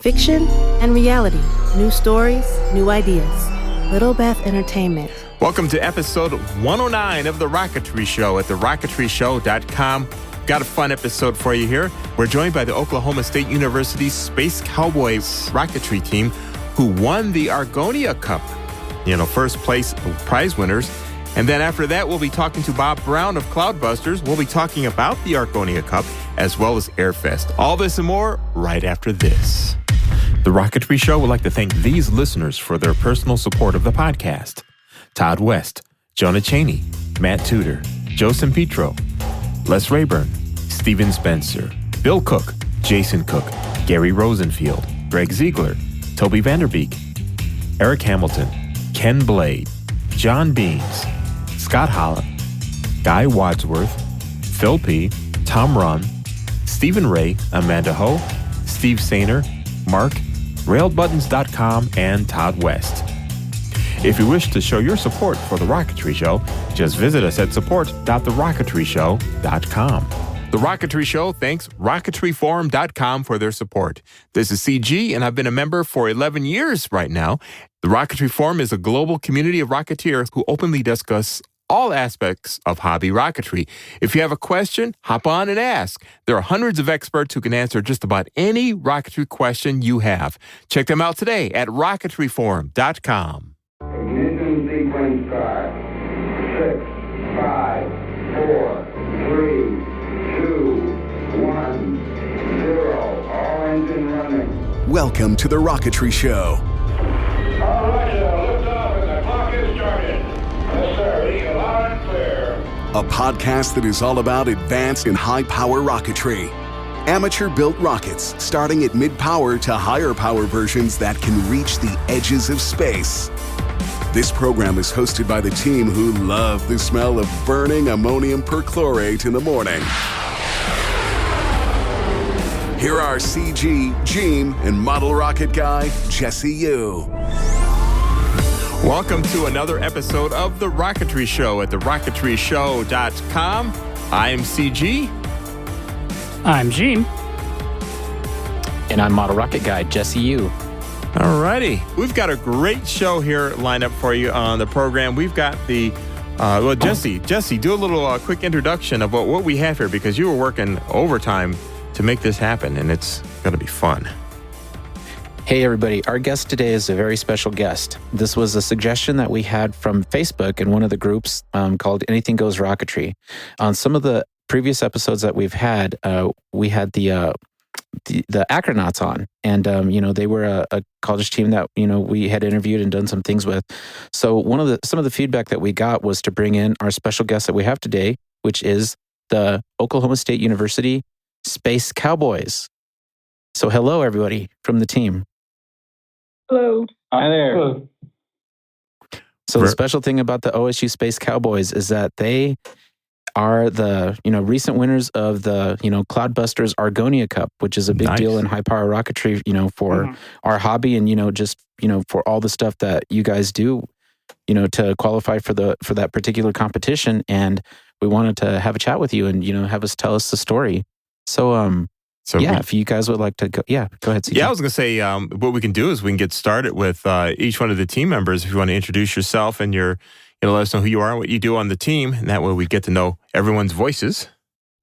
Fiction and reality. New stories, new ideas. Little Beth Entertainment. Welcome to episode 109 of The Rocketry Show at TheRocketryShow.com. Got a fun episode for you here. We're joined by the Oklahoma State University Space Cowbys rocketry team who won the Argonia Cup. First place prize winners. And then after that, we'll be talking to Bob Brown of Cloudbusters. We'll be talking about the Argonia Cup as well as Airfest. All this and more right after this. The Rocketry Show would like to thank these listeners for their personal support of the podcast. Todd West, Jonah Cheney, Matt Tudor, Joe Sempitro, Les Rayburn, Steven Spencer, Bill Cook, Jason Cook, Gary Rosenfield, Greg Ziegler, Toby Vanderbeek, Eric Hamilton, Ken Blade, John Beans, Scott Holla, Guy Wadsworth, Phil P., Tom Runn, Stephen Ray, Amanda Ho, Steve Sainer, Mark, RailButtons.com, and Todd West. If you wish to show your support for The Rocketry Show, just visit us at support.TheRocketryShow.com. The Rocketry Show thanks RocketryForum.com for their support. This is CG, and I've been a member for 11 years right now. The Rocketry Forum is a global community of rocketeers who openly discuss all aspects of hobby rocketry. If you have a question, hop on and ask. There are hundreds of experts who can answer just about any rocketry question you have. Check them out today at RocketryForum.com. Ignition sequence start. 6, 5, 4, 3, 2, 1, 0. All engine running. Welcome to The Rocketry Show. All right, lift off and the clock is started. Yes, sir. Reading loud and clear. A podcast that is all about advanced and high-power rocketry. Amateur-built rockets, starting at mid-power to higher-power versions that can reach the edges of space. This program is hosted by the team who love the smell of burning ammonium perchlorate in the morning. Here are CG, Gene, and model rocket guy, Jesse Yu. Welcome to another episode of The Rocketry Show at TheRocketryShow.com. I'm CG. I'm Gene. And I'm model rocket guy, Jesse Yu. All righty. We've got a great show here lined up for you on the program. We've got the, Jesse, do a little quick introduction about what we have here, because you were working overtime to make this happen, and it's going to be fun. Hey, everybody. Our guest today is a very special guest. This was a suggestion that we had from Facebook in one of the groups called Anything Goes Rocketry. On some of the previous episodes that we've had, we had the Acronauts on, and they were a college team that we had interviewed and done some things with. So some of the feedback that we got was to bring in our special guest that we have today, which is the Oklahoma State University Space Cowbys. So hello, everybody from the team. Hello. Hi there. Hello. So the special thing about the OSU Space Cowbys is that they are the recent winners of the Cloudbusters Argonia Cup, which is a big deal in high power rocketry for our hobby, and just for all the stuff that you guys do to qualify for that particular competition. And we wanted to have a chat with you and have us tell us the story. So if you guys would like to go, go ahead. CJ. Yeah, I was going to say, what we can do is we can get started with each one of the team members. If you want to introduce yourself and let us know who you are and what you do on the team, and that way we get to know everyone's voices.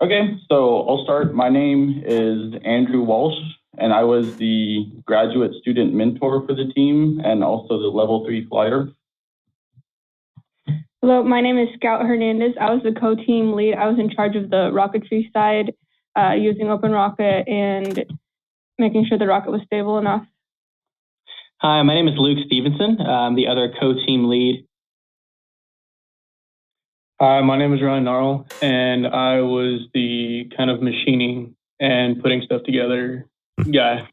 Okay, so I'll start. My name is Andrew Walsh, and I was the graduate student mentor for the team and also the level 3 flyer. Hello, my name is Scout Hernandez. I was the co-team lead. I was in charge of the rocketry side, using Open Rocket and making sure the rocket was stable enough. Hi, my name is Luke Stevenson. I'm the other co-team lead. Hi, my name is Ryan Gnarl, and I was the kind of machining and putting stuff together guy.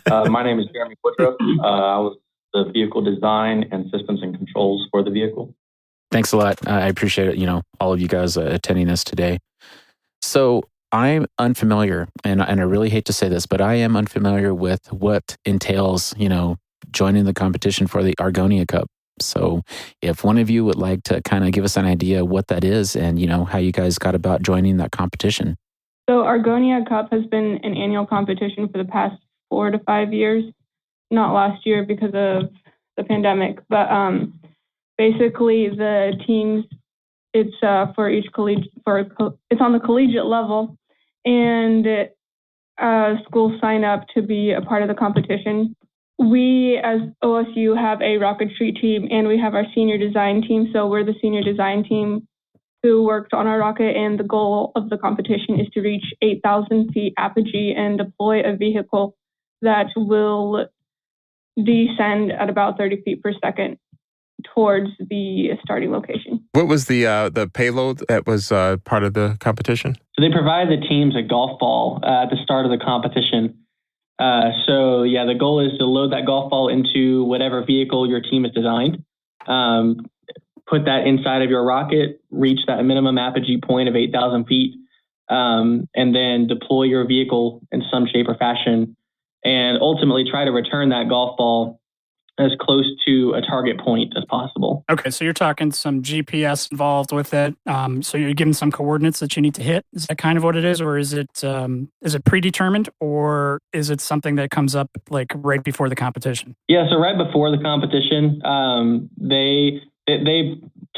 My name is Jeremy Woodruff. I was the vehicle design and systems and controls for the vehicle. Thanks a lot. I appreciate it, all of you guys attending this today. So I'm unfamiliar, and I really hate to say this, but I am unfamiliar with what entails, joining the competition for the Argonia Cup. So if one of you would like to kind of give us an idea what that is and, how you guys got about joining that competition. So Argonia Cup has been an annual competition for the past 4 to 5 years. Not last year because of the pandemic, but basically the teams, it's for each it's on the collegiate level, and schools sign up to be a part of the competition. We as OSU have a rocketry team, and we have our senior design team. So we're the senior design team who worked on our rocket, and the goal of the competition is to reach 8,000 feet apogee and deploy a vehicle that will descend at about 30 feet per second towards the starting location. What was the payload that was part of the competition? So they provide the teams a golf ball at the start of the competition. The goal is to load that golf ball into whatever vehicle your team has designed, put that inside of your rocket, reach that minimum apogee point of 8,000 feet, and then deploy your vehicle in some shape or fashion, and ultimately try to return that golf ball as close to a target point as possible. Okay, so you're talking some GPS involved with it. So you're given some coordinates that you need to hit. Is that kind of what it is, or is it predetermined, or is it something that comes up like right before the competition? Yeah, so right before the competition, they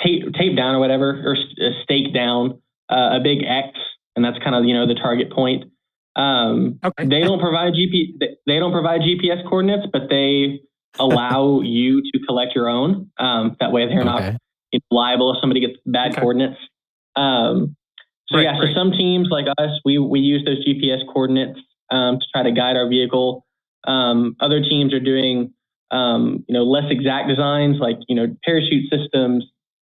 tape down or whatever, or stake down a big X, and that's kind of the target point. Okay. They don't provide GPS coordinates, but they allow you to collect your own. That way they're not liable if somebody gets bad coordinates. So some teams like us, we use those GPS coordinates to try to guide our vehicle. Other teams are doing less exact designs, like parachute systems,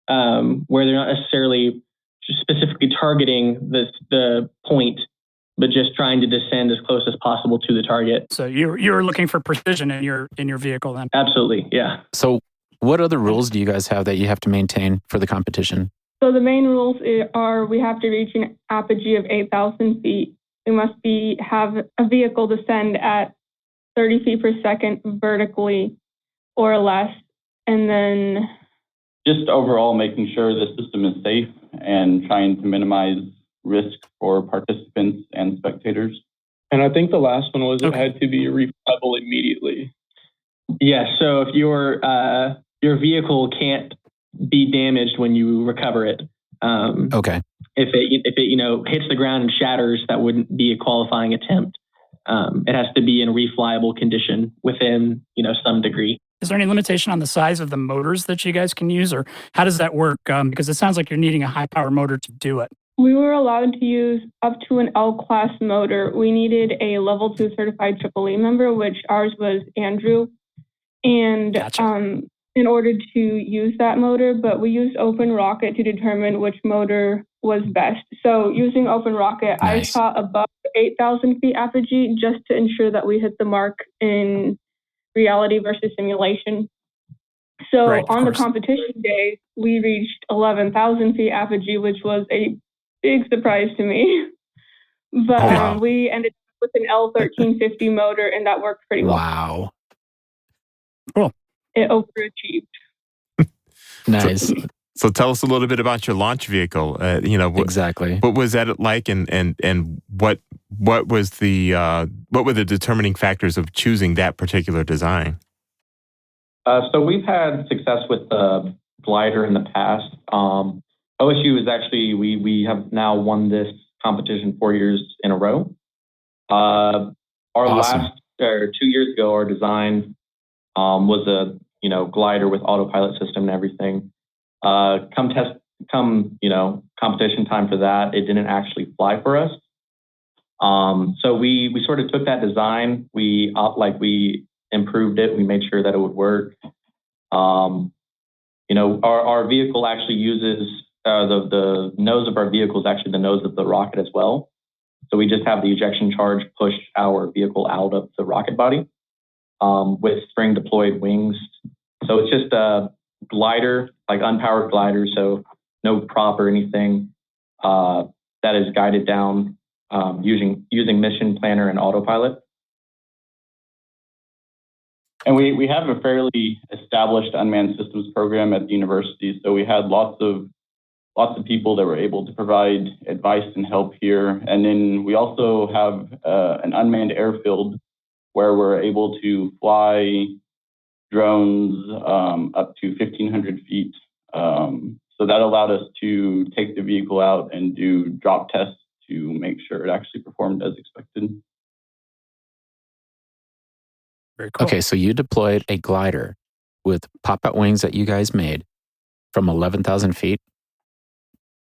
where they're not necessarily specifically targeting the point, but just trying to descend as close as possible to the target. So you're looking for precision in your vehicle then? Absolutely, yeah. So what other rules do you guys have that you have to maintain for the competition? So the main rules are we have to reach an apogee of 8,000 feet. We must have a vehicle descend at 30 feet per second vertically or less. And then just overall making sure the system is safe and trying to minimize risk for participants and spectators. And I think the last one was it had to be refillable immediately. Yeah, so if your vehicle can't be damaged when you recover it. If it hits the ground and shatters, that wouldn't be a qualifying attempt. It has to be in reflyable condition within some degree. Is there any limitation on the size of the motors that you guys can use, or how does that work? Because it sounds like you're needing a high power motor to do it. We were allowed to use up to an L-class motor. We needed a level 2 certified EEE member, which ours was Andrew. And in order to use that motor, but we used Open Rocket to determine which motor was best. So using Open Rocket, I shot above 8,000 feet apogee just to ensure that we hit the mark in reality versus simulation. So on the competition day, we reached 11,000 feet apogee, which was a big surprise to me. But we ended up with an L1350 motor, and that worked pretty well. Wow. Cool. It overachieved. Nice. So tell us a little bit about your launch vehicle. Exactly. What was that like, and what was what were the determining factors of choosing that particular design? So we've had success with the glider in the past. OSU is actually we have now won this competition 4 years in a row. Our last 2 years ago, our design was a glider with autopilot system and everything. Competition time for that, it didn't actually fly for us. So we sort of took that design, we improved it, we made sure that it would work. Our vehicle actually uses the nose of our vehicle is actually the nose of the rocket as well. So we just have the ejection charge push our vehicle out of the rocket body with spring deployed wings. So it's just a glider, like unpowered glider, so no prop or anything, that is guided down using mission planner and autopilot. And we have a fairly established unmanned systems program at the university, so we had lots of people that were able to provide advice and help here. And then we also have an unmanned airfield where we're able to fly drones up to 1,500 feet. So that allowed us to take the vehicle out and do drop tests to make sure it actually performed as expected. Very cool. Okay, so you deployed a glider with pop-out wings that you guys made from 11,000 feet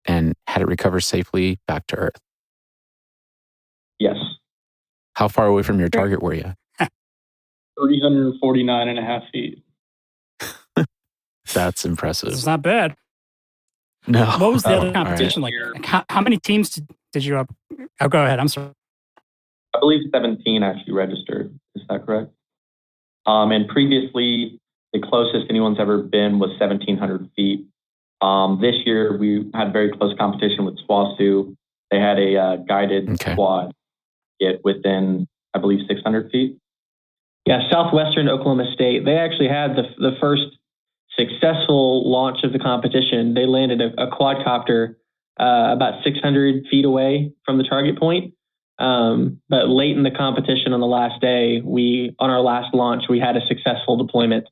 and had it recover safely back to Earth. Yes. How far away from your target were you? 349 and a half feet. That's impressive. It's not bad. No. What was the other competition like? How many teams did you up? Oh, go ahead. I'm sorry. I believe 17 actually registered. Is that correct? And previously, the closest anyone's ever been was 1,700 feet. This year, we had very close competition with SWASU. They had a guided squad get within, I believe, 600 feet. Yeah, Southwestern Oklahoma State, they actually had the first successful launch of the competition. They landed a quadcopter about 600 feet away from the target point. But late in the competition on the last day, on our last launch, we had a successful deployment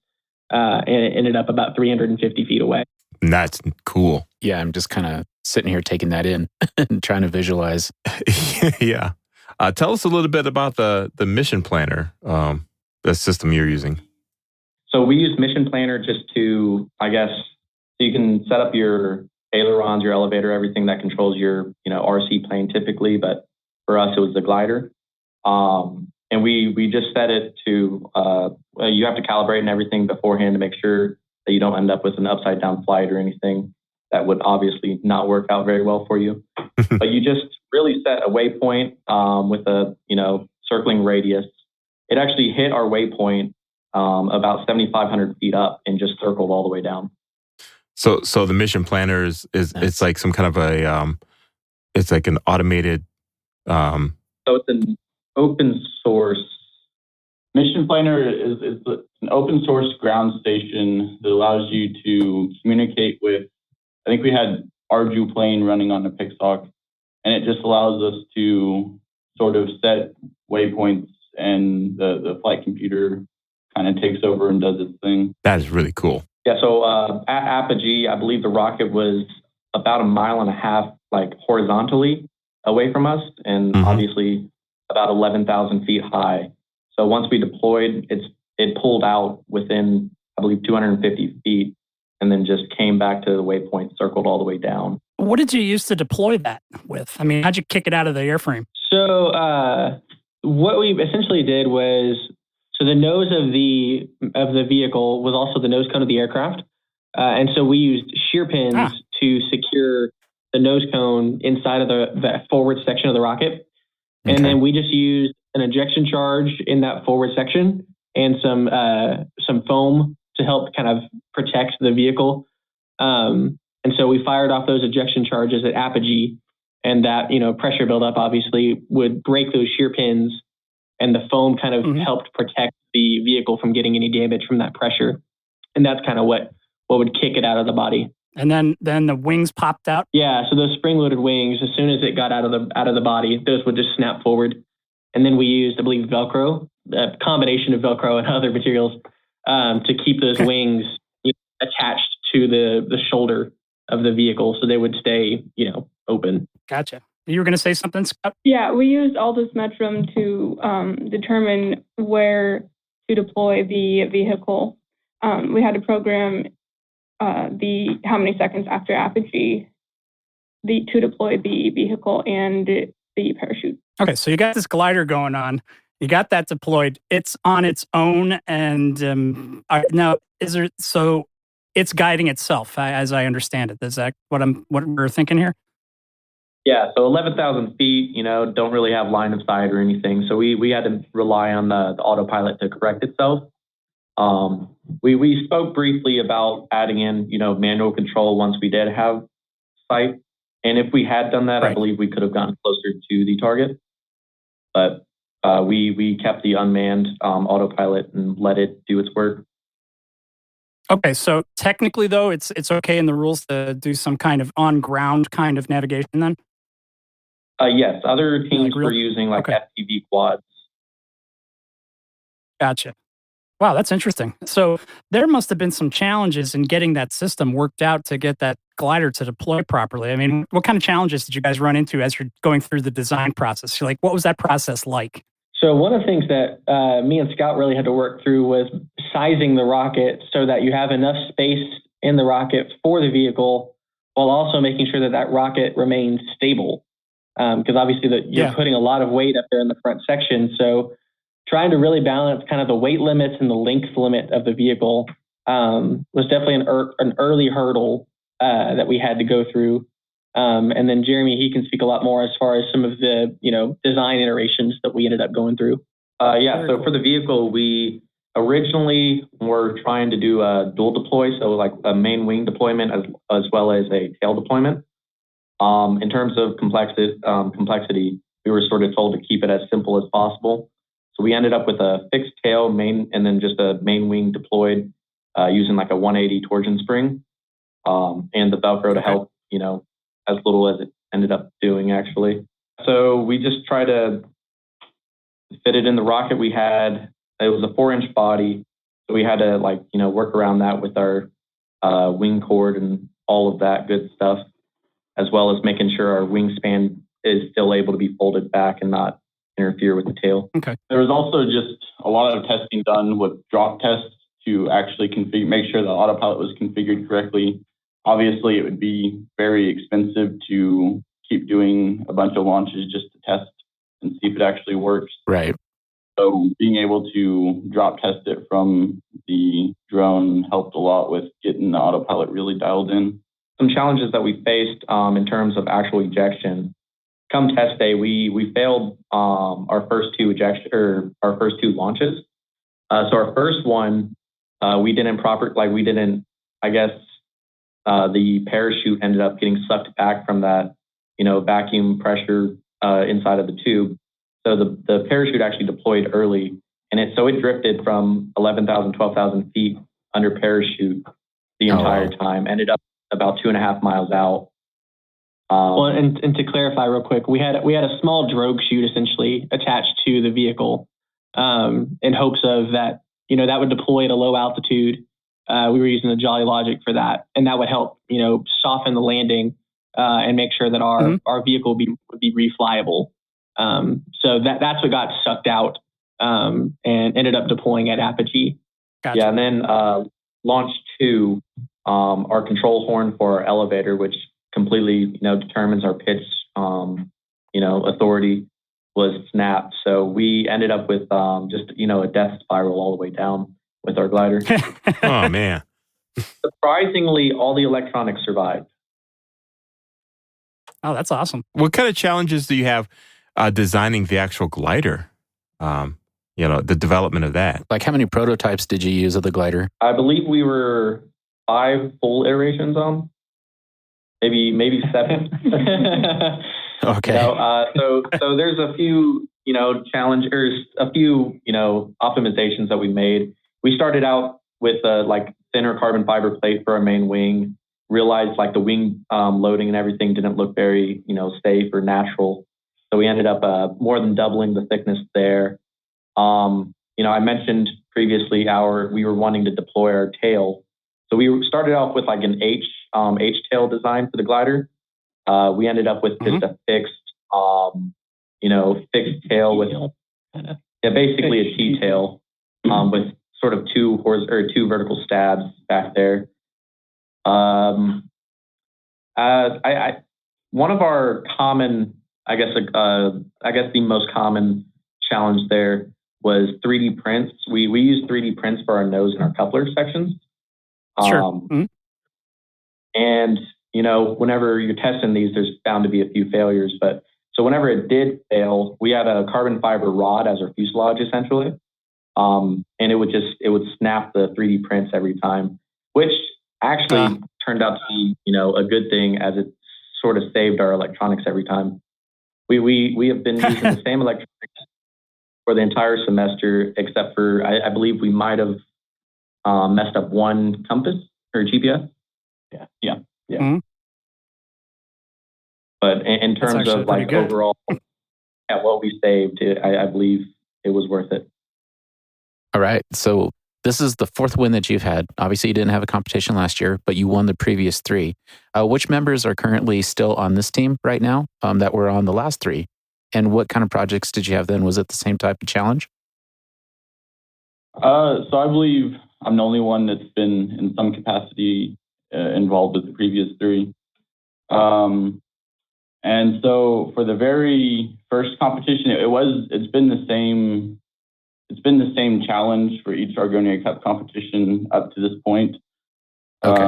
and it ended up about 350 feet away. That's cool. Yeah, I'm just kind of sitting here taking that in and trying to visualize. Yeah. Tell us a little bit about the mission planner, the system you're using. So we use Mission Planner just to, I guess, so you can set up your ailerons, your elevator, everything that controls your, RC plane typically. But for us, it was the glider. And we just set it to, you have to calibrate and everything beforehand to make sure that you don't end up with an upside down flight or anything that would obviously not work out very well for you. But you just really set a waypoint with a, circling radius. It actually hit our waypoint about 7,500 feet up and just circled all the way down. So the mission planner is it's like some kind of a it's like an automated. So it's an open source. Mission Planner is an open source ground station that allows you to communicate with. I think we had Arju plane running on the Pixhawk, and it just allows us to sort of set waypoints, and the flight computer kind of takes over and does its thing. That is really cool. Yeah, so at Apogee, I believe the rocket was about 1.5 miles, like horizontally away from us, and obviously about 11,000 feet high. So once we deployed, it pulled out within, I believe, 250 feet, and then just came back to the waypoint, circled all the way down. What did you use to deploy that with? I mean, how'd you kick it out of the airframe? So what we essentially did was, so the nose of the vehicle was also the nose cone of the aircraft. And so we used shear pins to secure the nose cone inside of the forward section of the rocket. And then we just used an ejection charge in that forward section and some foam to help kind of protect the vehicle. And so we fired off those ejection charges at Apogee, and that, pressure buildup obviously would break those shear pins, and the foam kind of helped protect the vehicle from getting any damage from that pressure. And that's kind of what would kick it out of the body. And then the wings popped out? Yeah, so those spring-loaded wings, as soon as it got out of the body, those would just snap forward. And then we used, I believe, Velcro, a combination of Velcro and other materials to keep those wings attached to the shoulder of the vehicle so they would stay, open. Gotcha. You were going to say something, Scott? Yeah, we used Altus-Metrum to determine where to deploy the vehicle. We had to program how many seconds after Apogee to deploy the vehicle and the parachute. Okay, so you got this glider going on. You got that deployed. It's on its own, and now so it's guiding itself, as I understand it. Is that what we're thinking here? Yeah, so 11,000 feet, don't really have line of sight or anything. So we had to rely on the autopilot to correct itself. We spoke briefly about adding in, manual control once we did have sight. And if we had done that, I believe we could have gotten closer to the target. But we kept the unmanned autopilot and let it do its work. Okay, so technically, though, it's okay in the rules to do some kind of on-ground kind of navigation then? Yes, other teams were using FPV quads. Gotcha. Wow, that's interesting. So there must have been some challenges in getting that system worked out to get that glider to deploy properly. I mean, what kind of challenges did you guys run into as you're going through the design process? Like, what was that process like? So one of the things that me and Scott really had to work through was sizing the rocket so that you have enough space in the rocket for the vehicle, while also making sure that that rocket remains stable. Because obviously you're putting a lot of weight up there in the front section. So trying to really balance kind of the weight limits and the length limit of the vehicle was definitely an early hurdle that we had to go through. And then Jeremy, he can speak a lot more as far as some of the, design iterations that we ended up going through. So for the vehicle, we originally were trying to do a dual deploy, so like a main wing deployment as well as a tail deployment. In terms of complexity, we were sort of told to keep it as simple as possible. So we ended up with a fixed tail main and then just a main wing deployed using like a 180 torsion spring and the Velcro to help, as little as it ended up doing actually. So we just tried to fit it in the rocket we had. It was a 4-inch body. So we had to work around that with our wing cord and all of that good stuff, as well as making sure our wingspan is still able to be folded back and not interfere with the tail. Okay. There was also just a lot of testing done with drop tests to actually make sure the autopilot was configured correctly. Obviously, it would be very expensive to keep doing a bunch of launches just to test and see if it actually works. Right. So being able to drop test it from the drone helped a lot with getting the autopilot really dialed in. Some challenges that we faced in terms of actual ejection. Come test day, we failed our first two launches. So our first one, the parachute ended up getting sucked back from that, vacuum pressure inside of the tube. So the parachute actually deployed early, and it drifted from 11,000, 12,000 feet under parachute the entire time. Ended up about 2.5 miles out. And to clarify real quick, we had a small drogue chute essentially attached to the vehicle in hopes of that, that would deploy at a low altitude. We were using the Jolly Logic for that, and that would help, soften the landing and make sure that our vehicle would be reflyable. So that's what got sucked out and ended up deploying at apogee. Gotcha. Yeah, and then launch 2, our control horn for our elevator, which completely, determines our pitch, authority, was snapped. So we ended up with just, a death spiral all the way down with our glider. Oh, man. Surprisingly, all the electronics survived. Oh, that's awesome. What kind of challenges do you have designing the actual glider? The development of that. Like, how many prototypes did you use of the glider? I believe we were 5 full iterations on. Maybe 7. Okay. So there's a few, optimizations that we made. We started out with thinner carbon fiber plate for our main wing. Realized the wing loading and everything didn't look very, safe or natural. So we ended up more than doubling the thickness there. I mentioned previously we were wanting to deploy our tail. So we started off with an H-tail design for the glider. We ended up with just a fixed tail with basically a T-tail with sort of two vertical stabs back there. One of our common, the most common challenge there was 3D prints. We use 3D prints for our nose and our coupler sections. Sure. And, whenever you're testing these, there's bound to be a few failures. But so whenever it did fail, we had a carbon fiber rod as our fuselage, essentially. And it would snap the 3D prints every time, which actually turned out to be, a good thing, as it sort of saved our electronics every time. We have been using the same electronics for the entire semester, except for, I believe we might have messed up one compass or GPS. Yeah. Mm-hmm. But in terms of overall, what we saved, I believe it was worth it. All right. So this is the fourth win that you've had. Obviously, you didn't have a competition last year, but you won the previous three. Which members are currently still on this team right now that were on the last three? And what kind of projects did you have then? Was it the same type of challenge? So I believe I'm the only one that's been in some capacity involved with the previous three. And so for the very first competition, it's been the same challenge for each Argonia Cup competition up to this point. Okay.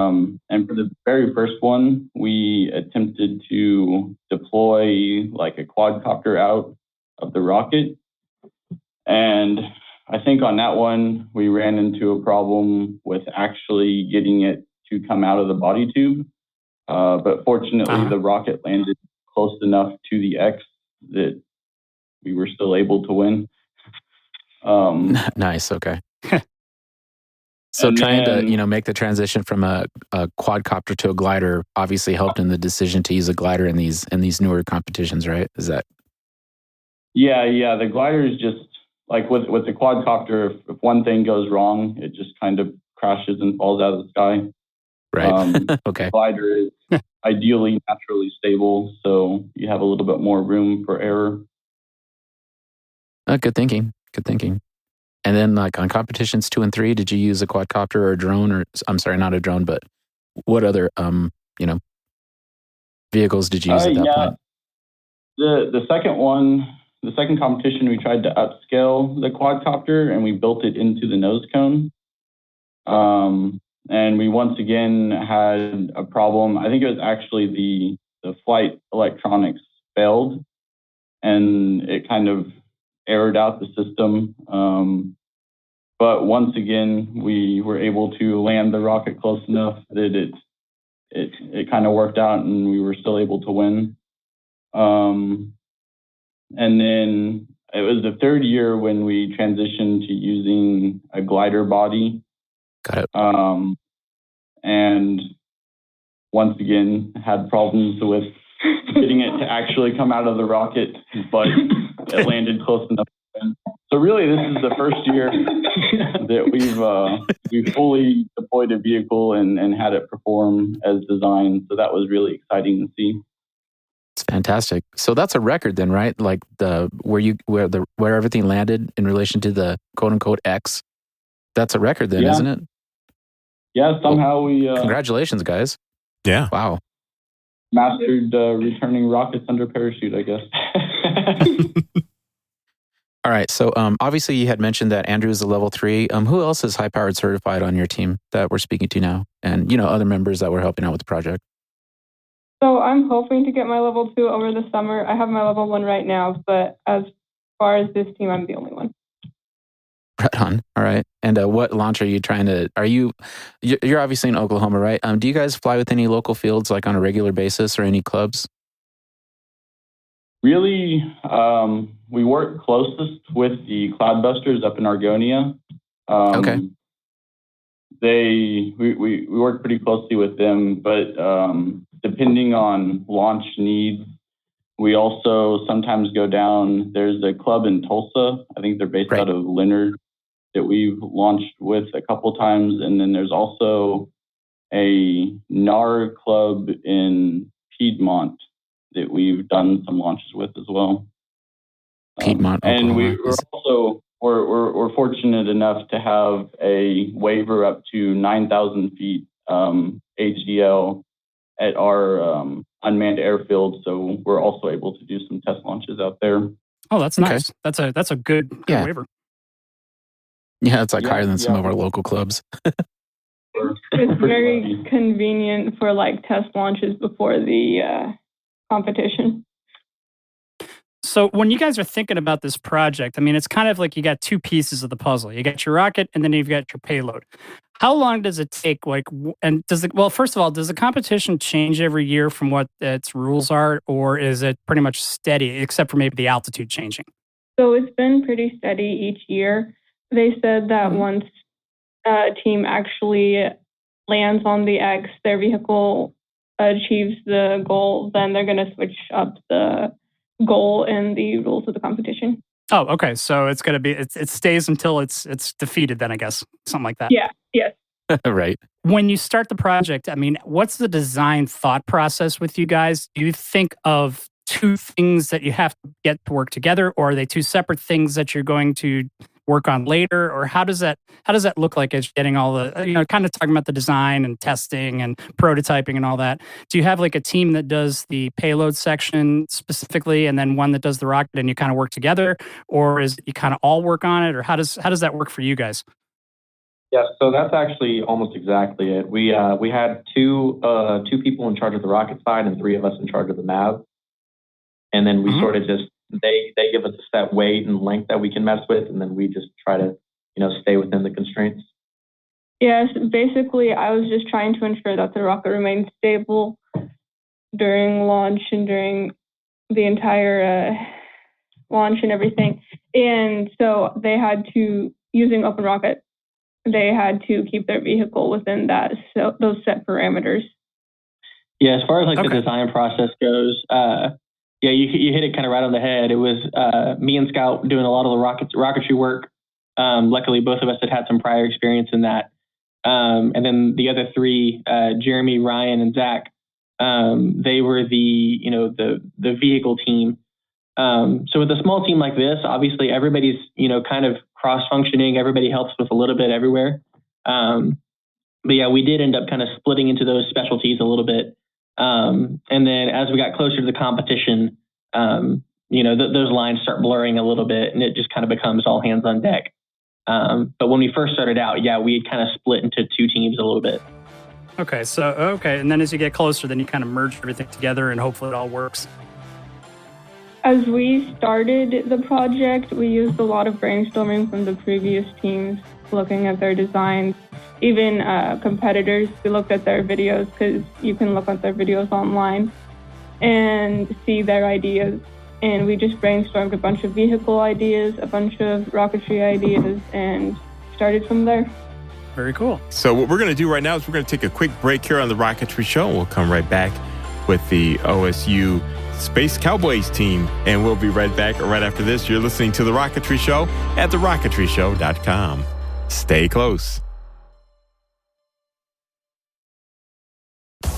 And for the very first one, we attempted to deploy like a quadcopter out of the rocket. And I think on that one, we ran into a problem with actually getting it to come out of the body tube. But fortunately, the rocket landed close enough to the X that we were still able to win. Nice. Okay. So trying to, make the transition from a quadcopter to a glider obviously helped in the decision to use a glider in these newer competitions, right? Is that? Yeah. The glider is just like with the quadcopter. If one thing goes wrong, it just kind of crashes and falls out of the sky. Right. Okay. The glider is ideally naturally stable, so you have a little bit more room for error. Good thinking. And then like on competitions 2 and 3, did you use a quadcopter or a drone or, I'm sorry, not a drone, but what other, vehicles did you use at that point? The second competition, we tried to upscale the quadcopter and we built it into the nose cone. And we once again had a problem. I think it was actually the flight electronics failed and it kind of aired out the system. But once again, we were able to land the rocket close enough that it kind of worked out and we were still able to win. And then it was the third year when we transitioned to using a glider body. Got it. And once again, had problems with getting it to actually come out of the rocket, but it landed close enough. So really, this is the first year that we've fully deployed a vehicle and had it perform as designed. So that was really exciting to see. It's fantastic. So that's a record then, right? Like where everything landed in relation to the quote unquote X. That's a record then, isn't it? Yeah, somehow we... congratulations, guys. Yeah. Wow. Mastered returning rockets under parachute, I guess. All right. So obviously you had mentioned that Andrew is a level 3. Who else is high-powered certified on your team that we're speaking to now? And, other members that were helping out with the project. So I'm hoping to get my level 2 over the summer. I have my level 1 right now, but as far as this team, I'm the only one. Right on. All right. And what launch are you trying to, you're obviously in Oklahoma, right? Do you guys fly with any local fields like on a regular basis or any clubs? Really, we work closest with the Cloudbusters up in Argonia. Okay. We work pretty closely with them, but depending on launch needs, we also sometimes go down. There's a club in Tulsa. I think they're based out of Leonard that we've launched with a couple times. And then there's also a NAR club in Piedmont that we've done some launches with as well. Piedmont, and we're fortunate enough to have a waiver up to 9,000 feet HDL at our unmanned airfield, so we're also able to do some test launches out there. Oh, that's nice. That's a good waiver. Yeah, it's higher than some of our local clubs. It's very convenient for test launches before the competition. So when you guys are thinking about this project, I mean, it's kind of like you got two pieces of the puzzle. You got your rocket and then you've got your payload. How long does it take? First of all, does the competition change every year from what its rules are, or is it pretty much steady, except for maybe the altitude changing? So it's been pretty steady each year. They said that once a team actually lands on the X, their vehicle achieves the goal, then they're going to switch up the goal and the rules of the competition. Oh, okay. So it's going to be, it stays until it's defeated then, I guess. Something like that. Yeah, yes. Right. When you start the project, I mean, what's the design thought process with you guys? Do you think of two things that you have to get to work together, or are they two separate things that you're going to work on later? Or how does that look like as you're getting all the, kind of talking about the design and testing and prototyping and all that? Do you have like a team that does the payload section specifically and then one that does the rocket and you kind of work together? Or is it you kind of all work on it? Or how does that work for you guys? Yeah, so that's actually almost exactly it. We had two people in charge of the rocket side and 3 of us in charge of the MAV. And then we sort of just, they give us a set weight and length that we can mess with, and then we just try to, stay within the constraints. Yes, basically, I was just trying to ensure that the rocket remained stable during launch and during the entire launch and everything. And so they had to, using Open Rocket, they had to keep their vehicle within those set parameters. Yeah, as far as the design process goes, yeah, you hit it kind of right on the head. It was me and Scout doing a lot of the rocketry work. Luckily, both of us had some prior experience in that. And then the other 3, Jeremy, Ryan, and Zach, they were the vehicle team. So with a small team like this, obviously everybody's kind of cross-functioning. Everybody helps with a little bit everywhere. But yeah, we did end up kind of splitting into those specialties a little bit. And then as we got closer to the competition, those lines start blurring a little bit, and it just kind of becomes all hands on deck. But when we first started out, yeah, we had kind of split into 2 teams a little bit. Okay, and then as you get closer, then you kind of merge everything together, and hopefully it all works. As we started the project, we used a lot of brainstorming from the previous teams, looking at their designs. Even competitors, we looked at their videos, because you can look at their videos online and see their ideas. And we just brainstormed a bunch of vehicle ideas, a bunch of rocketry ideas, and started from there. Very cool. So what we're going to do right now is we're going to take a quick break here on The Rocketry Show. We'll come right back with the OSU Space Cowboys team, and we'll be right back right after this. You're listening to The Rocketry Show at TheRocketryShow.com. Stay close.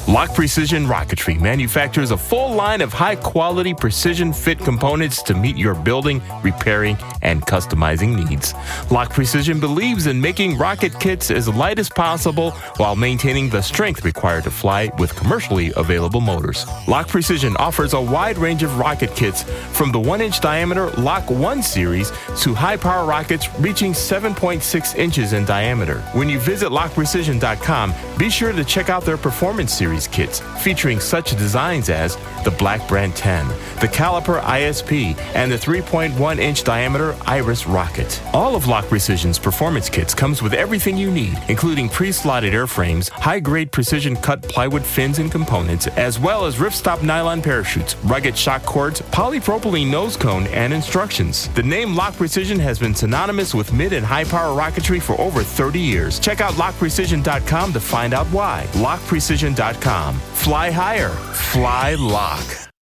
Lock Precision Rocketry manufactures a full line of high-quality precision fit components to meet your building, repairing, and customizing needs. Lock Precision believes in making rocket kits as light as possible while maintaining the strength required to fly with commercially available motors. Lock Precision offers a wide range of rocket kits from the 1-inch diameter Lock 1 series to high-power rockets reaching 7.6 inches in diameter. When you visit lockprecision.com, be sure to check out their Performance Series kits featuring such designs as the Black Brand 10, the Caliper ISP, and the 3.1-inch diameter Iris rocket. All of Lock Precision's performance kits comes with everything you need, including pre-slotted airframes, high-grade precision-cut plywood fins and components, as well as ripstop nylon parachutes, rugged shock cords, polypropylene nose cone, and instructions. The name Lock Precision has been synonymous with mid and high-power rocketry for over 30 years. Check out lockprecision.com to find out why. Lockprecision.com. Fly higher. Fly Lock.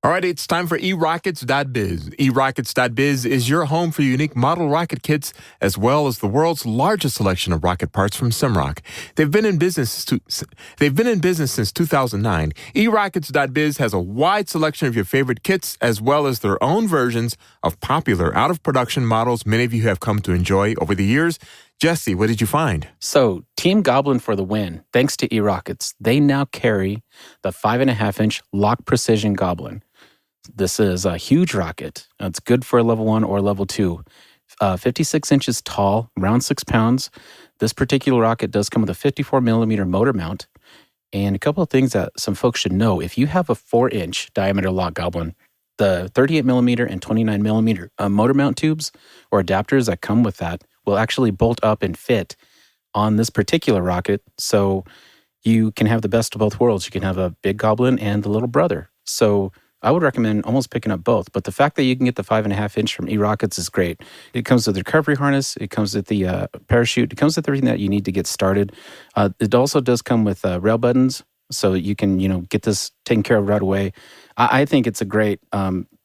All right, it's time for eRockets.biz. eRockets.biz is your home for unique model rocket kits, as well as the world's largest selection of rocket parts from Simrock. They've been in business since 2009. eRockets.biz has a wide selection of your favorite kits, as well as their own versions of popular out-of-production models many of you have come to enjoy over the years. Jesse, what did you find? So, Team Goblin for the win. Thanks to eRockets, they now carry the 5.5-inch Lock Precision Goblin. This is a huge rocket. It's good for a level 1 or level 2. 56 inches tall, around 6 pounds. This particular rocket does come with a 54 millimeter motor mount. And a couple of things that some folks should know. If you have a 4-inch diameter Lock Goblin, the 38 millimeter and 29 millimeter motor mount tubes or adapters that come with that will actually bolt up and fit on this particular rocket. So you can have the best of both worlds. You can have a big Goblin and the little brother. So I would recommend almost picking up both. But the fact that you can get the 5.5-inch from eRockets is great. It comes with the recovery harness. It comes with the parachute. It comes with everything that you need to get started. It also does come with rail buttons, so you can get this taken care of right away. I think it's a great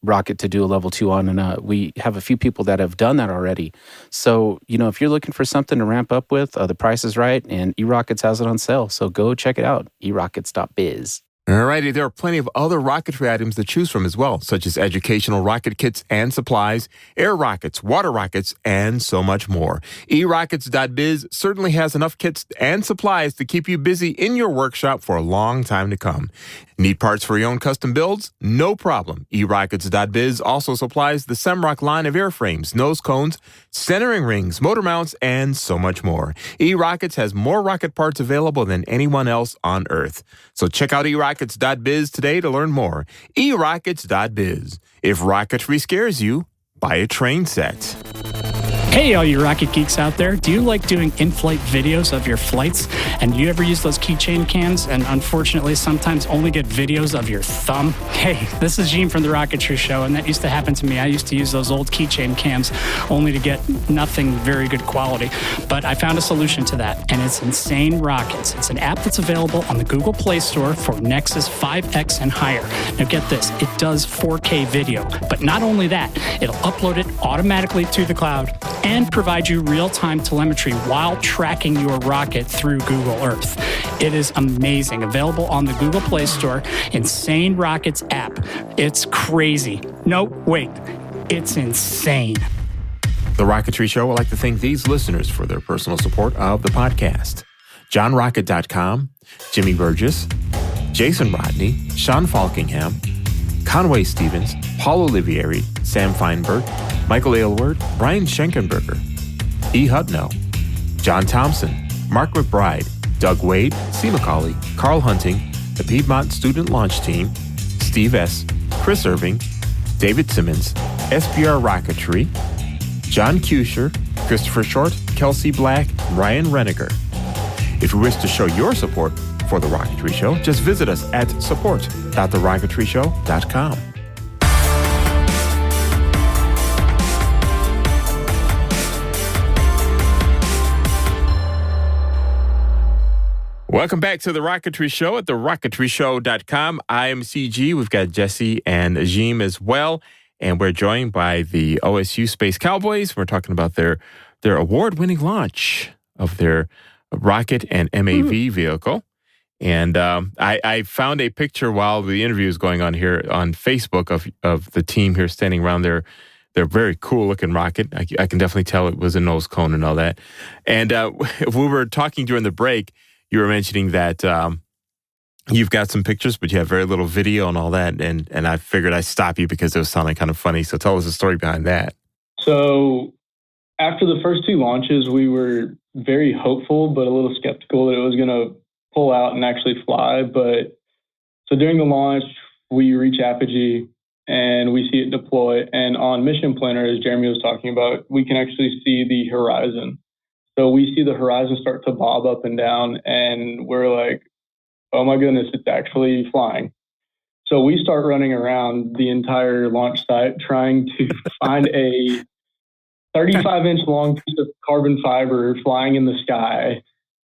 rocket to do a level 2 on, and we have a few people that have done that already. So, if you're looking for something to ramp up with, the price is right, and eRockets has it on sale. So go check it out, eRockets.biz. Alrighty, there are plenty of other rocketry items to choose from as well, such as educational rocket kits and supplies, air rockets, water rockets, and so much more. eRockets.biz certainly has enough kits and supplies to keep you busy in your workshop for a long time to come. Need parts for your own custom builds? No problem. eRockets.biz also supplies the Semrock line of airframes, nose cones, centering rings, motor mounts, and so much more. eRockets has more rocket parts available than anyone else on Earth. So check out eRockets.biz today to learn more. eRockets.biz. If rocketry scares you, buy a train set. Hey, all you rocket geeks out there. Do you like doing in-flight videos of your flights? And do you ever use those keychain cams and unfortunately sometimes only get videos of your thumb? Hey, this is Gene from The Rocketry Show, and that used to happen to me. I used to use those old keychain cams only to get nothing very good quality. But I found a solution to that, and it's Insane Rockets. It's an app that's available on the Google Play Store for Nexus 5X and higher. Now get this, it does 4K video. But not only that, it'll upload it automatically to the cloud and provide you real-time telemetry while tracking your rocket through Google Earth. It is amazing. Available on the Google Play Store, Insane Rockets app. It's crazy. No, wait. It's insane. The Rocketry Show would like to thank these listeners for their personal support of the podcast. JohnRocket.com, Jimmy Burgess, Jason Rodney, Sean Falkingham, Conway Stevens, Paul Olivieri, Sam Feinberg, Michael Aylward, Brian Schenkenberger, E. Hutno, John Thompson, Mark McBride, Doug Wade, C. McCauley, Carl Hunting, the Piedmont Student Launch Team, Steve S., Chris Irving, David Simmons, SBR Rocketry, John Kusher, Christopher Short, Kelsey Black, Ryan Reniger. If you wish to show your support for The Rocketry Show, just visit us at support.TheRocketryShow.com. Welcome back to The Rocketry Show at TheRocketryShow.com. I am CG. We've got Jesse and Ajim as well. And we're joined by the OSU Space Cowboys. We're talking about their award-winning launch of their rocket and MAV vehicle. And I found a picture while the interview was going on here on Facebook of the team here standing around their very cool-looking rocket. I can definitely tell it was a nose cone and all that. And we were talking during the break. You were mentioning that you've got some pictures, but you have very little video and all that. And I figured I'd stop you because it was sounding kind of funny. So tell us the story behind that. So after the first two launches, we were very hopeful, but a little skeptical that it was going to pull out and actually fly. But so during the launch, we reach apogee and we see it deploy. And on Mission Planner, as Jeremy was talking about, we can actually see the horizon. So we see the horizon start to bob up and down, and we're like, oh my goodness, it's actually flying. So we start running around the entire launch site trying to find a 35-inch long piece of carbon fiber flying in the sky.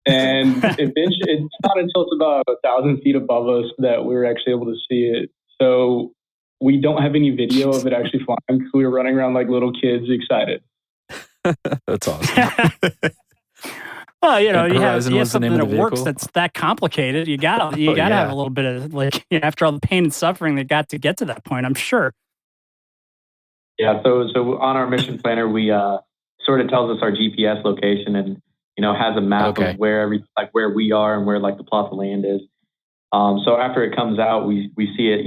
And eventually, it's not until it's about 1,000 feet above us that we were actually able to see it. So we don't have any video of it actually flying because we were running around like little kids excited. That's awesome. Well, you have something that works that's that complicated. You gotta have a little bit of after all the pain and suffering that got to get to that point, I'm sure. Yeah. So on our mission planner, we sort of tells us our GPS location and has a map of where we are and where like the plot of land is. So after it comes out, we see it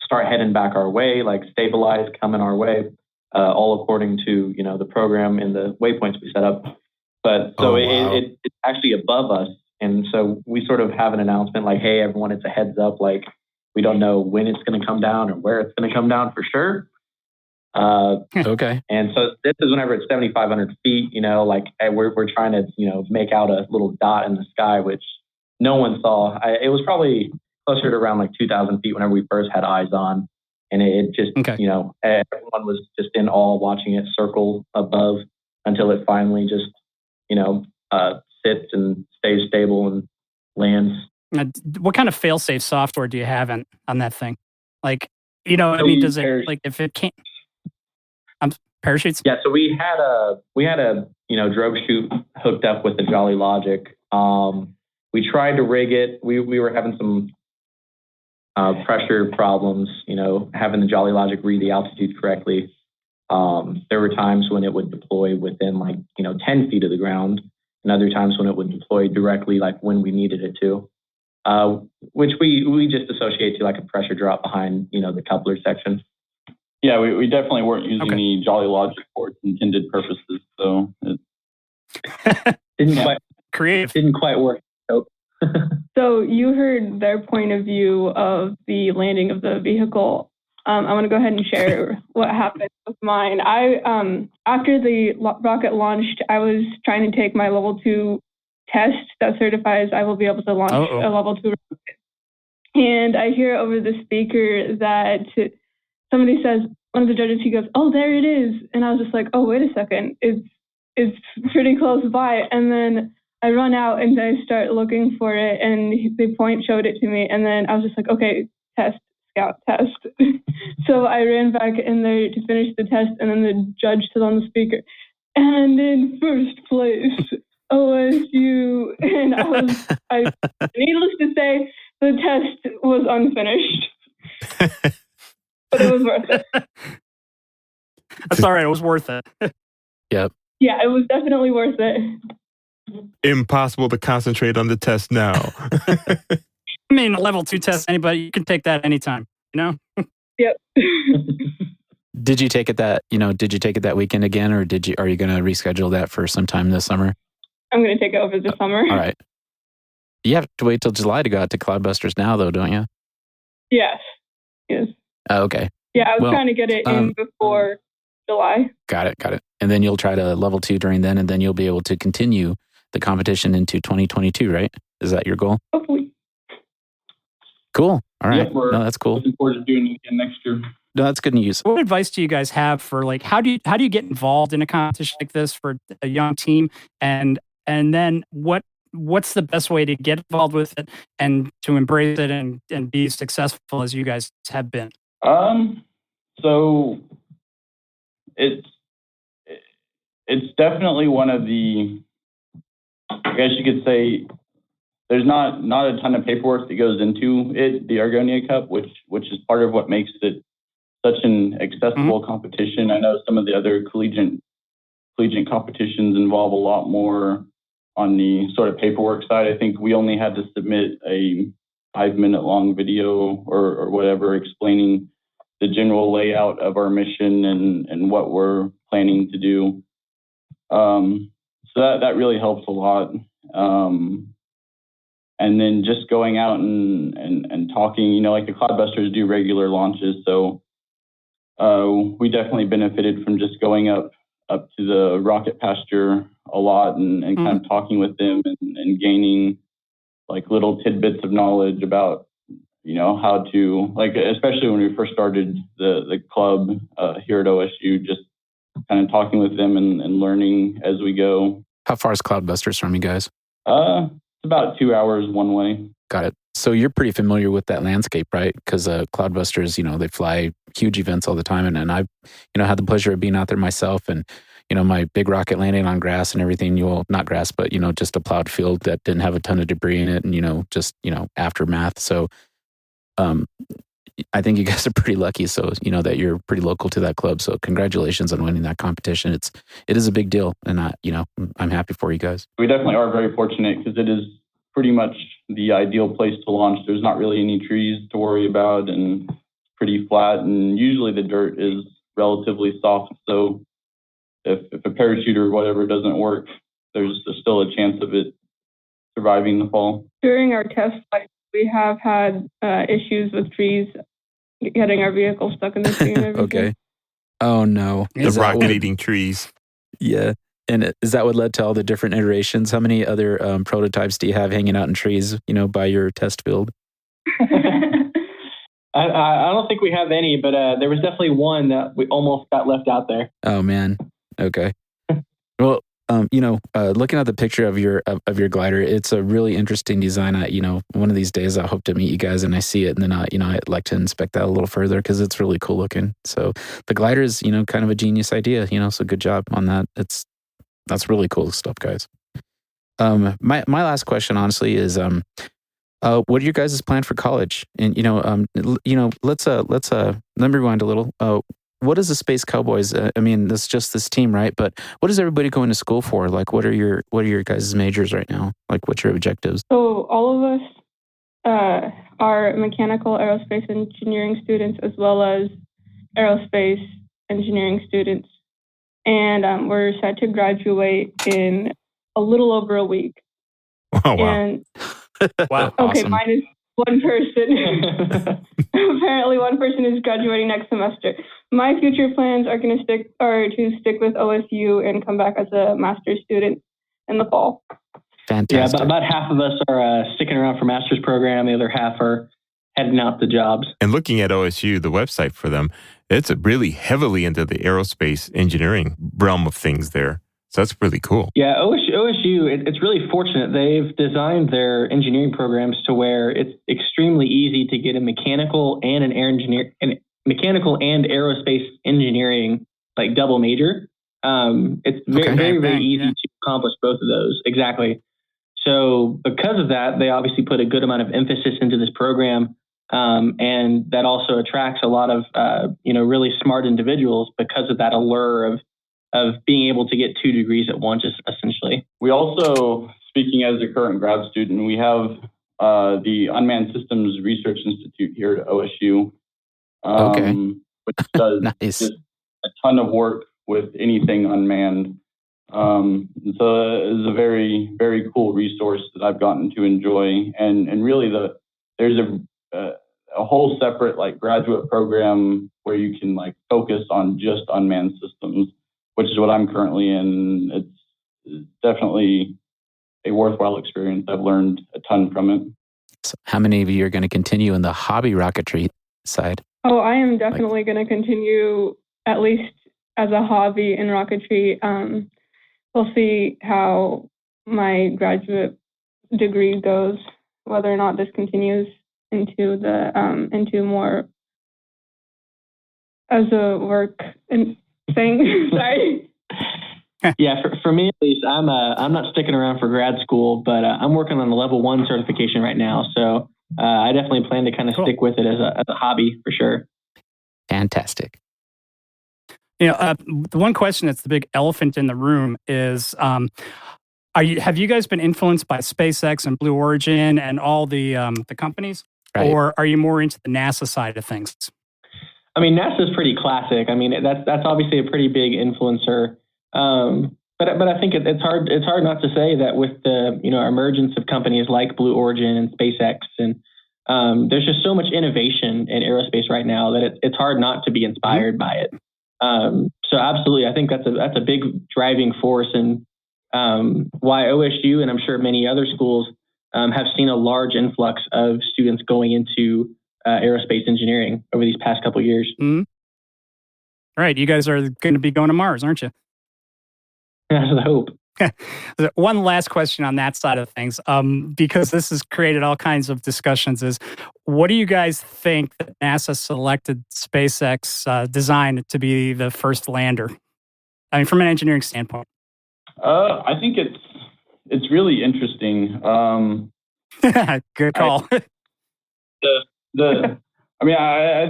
start heading back our way, like stabilize coming our way, all according to the program and the waypoints we set up. But so it's actually above us. And so we sort of have an announcement like, hey, everyone, it's a heads up. Like, we don't know when it's going to come down or where it's going to come down for sure. Okay. And so this is whenever it's 7,500 feet, we're trying to, make out a little dot in the sky, which no one saw. It was probably closer to around like 2,000 feet whenever we first had eyes on. And it just, everyone was just in awe watching it circle above until it finally just, sits and stays stable and lands. Now, what kind of fail-safe software do you have on that thing? Like, You know, I mean, does it, like, if it can't, parachutes? Yeah, so we had a drogue chute hooked up with the Jolly Logic. We tried to rig it. We were having some pressure problems, having the Jolly Logic read the altitude correctly. There were times when it would deploy within 10 feet of the ground, and other times when it would deploy directly, like when we needed it to, which we just associate to like a pressure drop behind, the coupler section. Yeah, we definitely weren't using the Jolly Logic for its intended purposes, so it didn't quite work. Nope. So you heard their point of view of the landing of the vehicle. I want to go ahead and share what happened with mine. After the rocket launched, I was trying to take my level 2 test that certifies I will be able to launch a level 2 rocket. And I hear over the speaker that somebody says, one of the judges, he goes, "Oh, there it is." And I was just like, "Oh, wait a second. It's pretty close by." And then I run out and I start looking for it, and the showed it to me. And then I was just like, "Okay, test, scout, test." So I ran back in there to finish the test, and then the judge said on the speaker, "And in first place, OSU." And needless to say, the test was unfinished. But it was worth it. That's all right. It was worth it. Yep. Yeah, it was definitely worth it. Impossible to concentrate on the test now. I mean, a level 2 test, anybody, you can take that anytime, Yep. Did you take it that weekend again, or are you going to reschedule that for sometime this summer? I'm going to take it over this summer. All right. You have to wait till July to go out to Cloudbusters now, though, don't you? Yes. Oh, okay. Yeah, I was trying to get it in before July. Got it. And then you'll try to level 2 during then, and then you'll be able to continue the competition into 2022, right? Is that your goal? Hopefully. Cool. All right. Yep, No, that's cool. Looking forward to doing it again next year. No, that's good news. What advice do you guys have for how do you get involved in a competition like this for a young team, and then what's the best way to get involved with it and to embrace it and be successful as you guys have been? So it's definitely one of the, I guess you could say, there's not a ton of paperwork that goes into it, the Argonia Cup, which is part of what makes it such an accessible competition. I know some of the other collegiate competitions involve a lot more on the sort of paperwork side. I think we only had to submit a 5-minute long video or whatever explaining the general layout of our mission and what we're planning to do. So that really helps a lot. And then just going out and talking, like the Cloudbusters do regular launches. So we definitely benefited from just going up to the rocket pasture a lot and kind of talking with them and gaining like little tidbits of knowledge about, how to, especially when we first started the club here at OSU, just kind of talking with them and learning as we go. How far is Cloudbusters from you guys? It's about 2 hours one way. Got it. So you're pretty familiar with that landscape, right? Because Cloudbusters, they fly huge events all the time. And I've, had the pleasure of being out there myself and, my big rocket landing on grass and everything, not grass, but, just a plowed field that didn't have a ton of debris in it and, just, aftermath. So I think you guys are pretty lucky. So, that you're pretty local to that club. So congratulations on winning that competition. It is a big deal. And I'm happy for you guys. We definitely are very fortunate because it is pretty much the ideal place to launch. There's not really any trees to worry about and it's pretty flat. And usually the dirt is relatively soft. So if a parachute or whatever doesn't work, there's still a chance of it surviving the fall. During our test flight, we have had issues with trees getting our vehicle stuck in the tree and everything. Okay. Oh no. The rocket eating trees. Yeah. And is that what led to all the different iterations? How many other prototypes do you have hanging out in trees, by your test field? I don't think we have any, but there was definitely one that we almost got left out there. Oh, man. Okay. Well, looking at the picture of your glider, it's a really interesting design. One of these days I hope to meet you guys and I see it, and then I'd like to inspect that a little further because it's really cool looking. So the glider is, kind of a genius idea. So good job on that. That's really cool stuff, guys. My last question, honestly, is what are your guys' plan for college? And let's let me rewind a little. What is the Space Cowboys? That's just this team, right? But what is everybody going to school for? Like, what are your guys' majors right now? Like, what's your objectives? So all of us are mechanical aerospace engineering students as well as aerospace engineering students. And we're set to graduate in a little over a week. Oh, wow. And, wow. Okay, Awesome. minus one person. Apparently one person is graduating next semester. My future plans are to stick with OSU and come back as a master's student in the fall. Fantastic. Yeah, about half of us are sticking around for master's program. The other half are heading out to jobs. And looking at OSU, the website for them, it's really heavily into the aerospace engineering realm of things there. So that's really cool. Yeah, OSU, it's really fortunate. They've designed their engineering programs to where it's extremely easy to get a mechanical and mechanical and aerospace engineering, like double major. It's very easy to accomplish both of those. Exactly. So because of that, they obviously put a good amount of emphasis into this program. And that also attracts a lot of, really smart individuals because of that allure of being able to get 2 degrees at once, essentially. We also, speaking as a current grad student, we have the Unmanned Systems Research Institute here at OSU, which does Nice. just a ton of work with anything unmanned. So it's a very, very cool resource that I've gotten to enjoy. And really there's a whole separate graduate program where you can focus on just unmanned systems, which is what I'm currently in. It's definitely a worthwhile experience. I've learned a ton from it. So how many of you are going to continue in the hobby rocketry side? Oh, I am definitely going to continue at least as a hobby in rocketry. We'll see how my graduate degree goes, whether or not this continues into into more as a work thing. Sorry. Yeah, for me at least, I'm not sticking around for grad school, but I'm working on the level 1 certification right now. So I definitely plan to kind of stick with it as a hobby for sure. Fantastic. The one question that's the big elephant in the room is, have you guys been influenced by SpaceX and Blue Origin and all the companies, right, or are you more into the NASA side of things? I mean, NASA's pretty classic. I mean, that's obviously a pretty big influencer. But I think it's hard not to say that with the emergence of companies like Blue Origin and SpaceX, and there's just so much innovation in aerospace right now that it's hard not to be inspired by it. So absolutely, I think that's a big driving force in why OSU and I'm sure many other schools have seen a large influx of students going into aerospace engineering over these past couple of years. Mm-hmm. All right, you guys are going to be going to Mars, aren't you? That's the hope. One last question on that side of things, because this has created all kinds of discussions, is what do you guys think that NASA selected SpaceX design to be the first lander? I mean, from an engineering standpoint. I think it's really interesting. Good call. I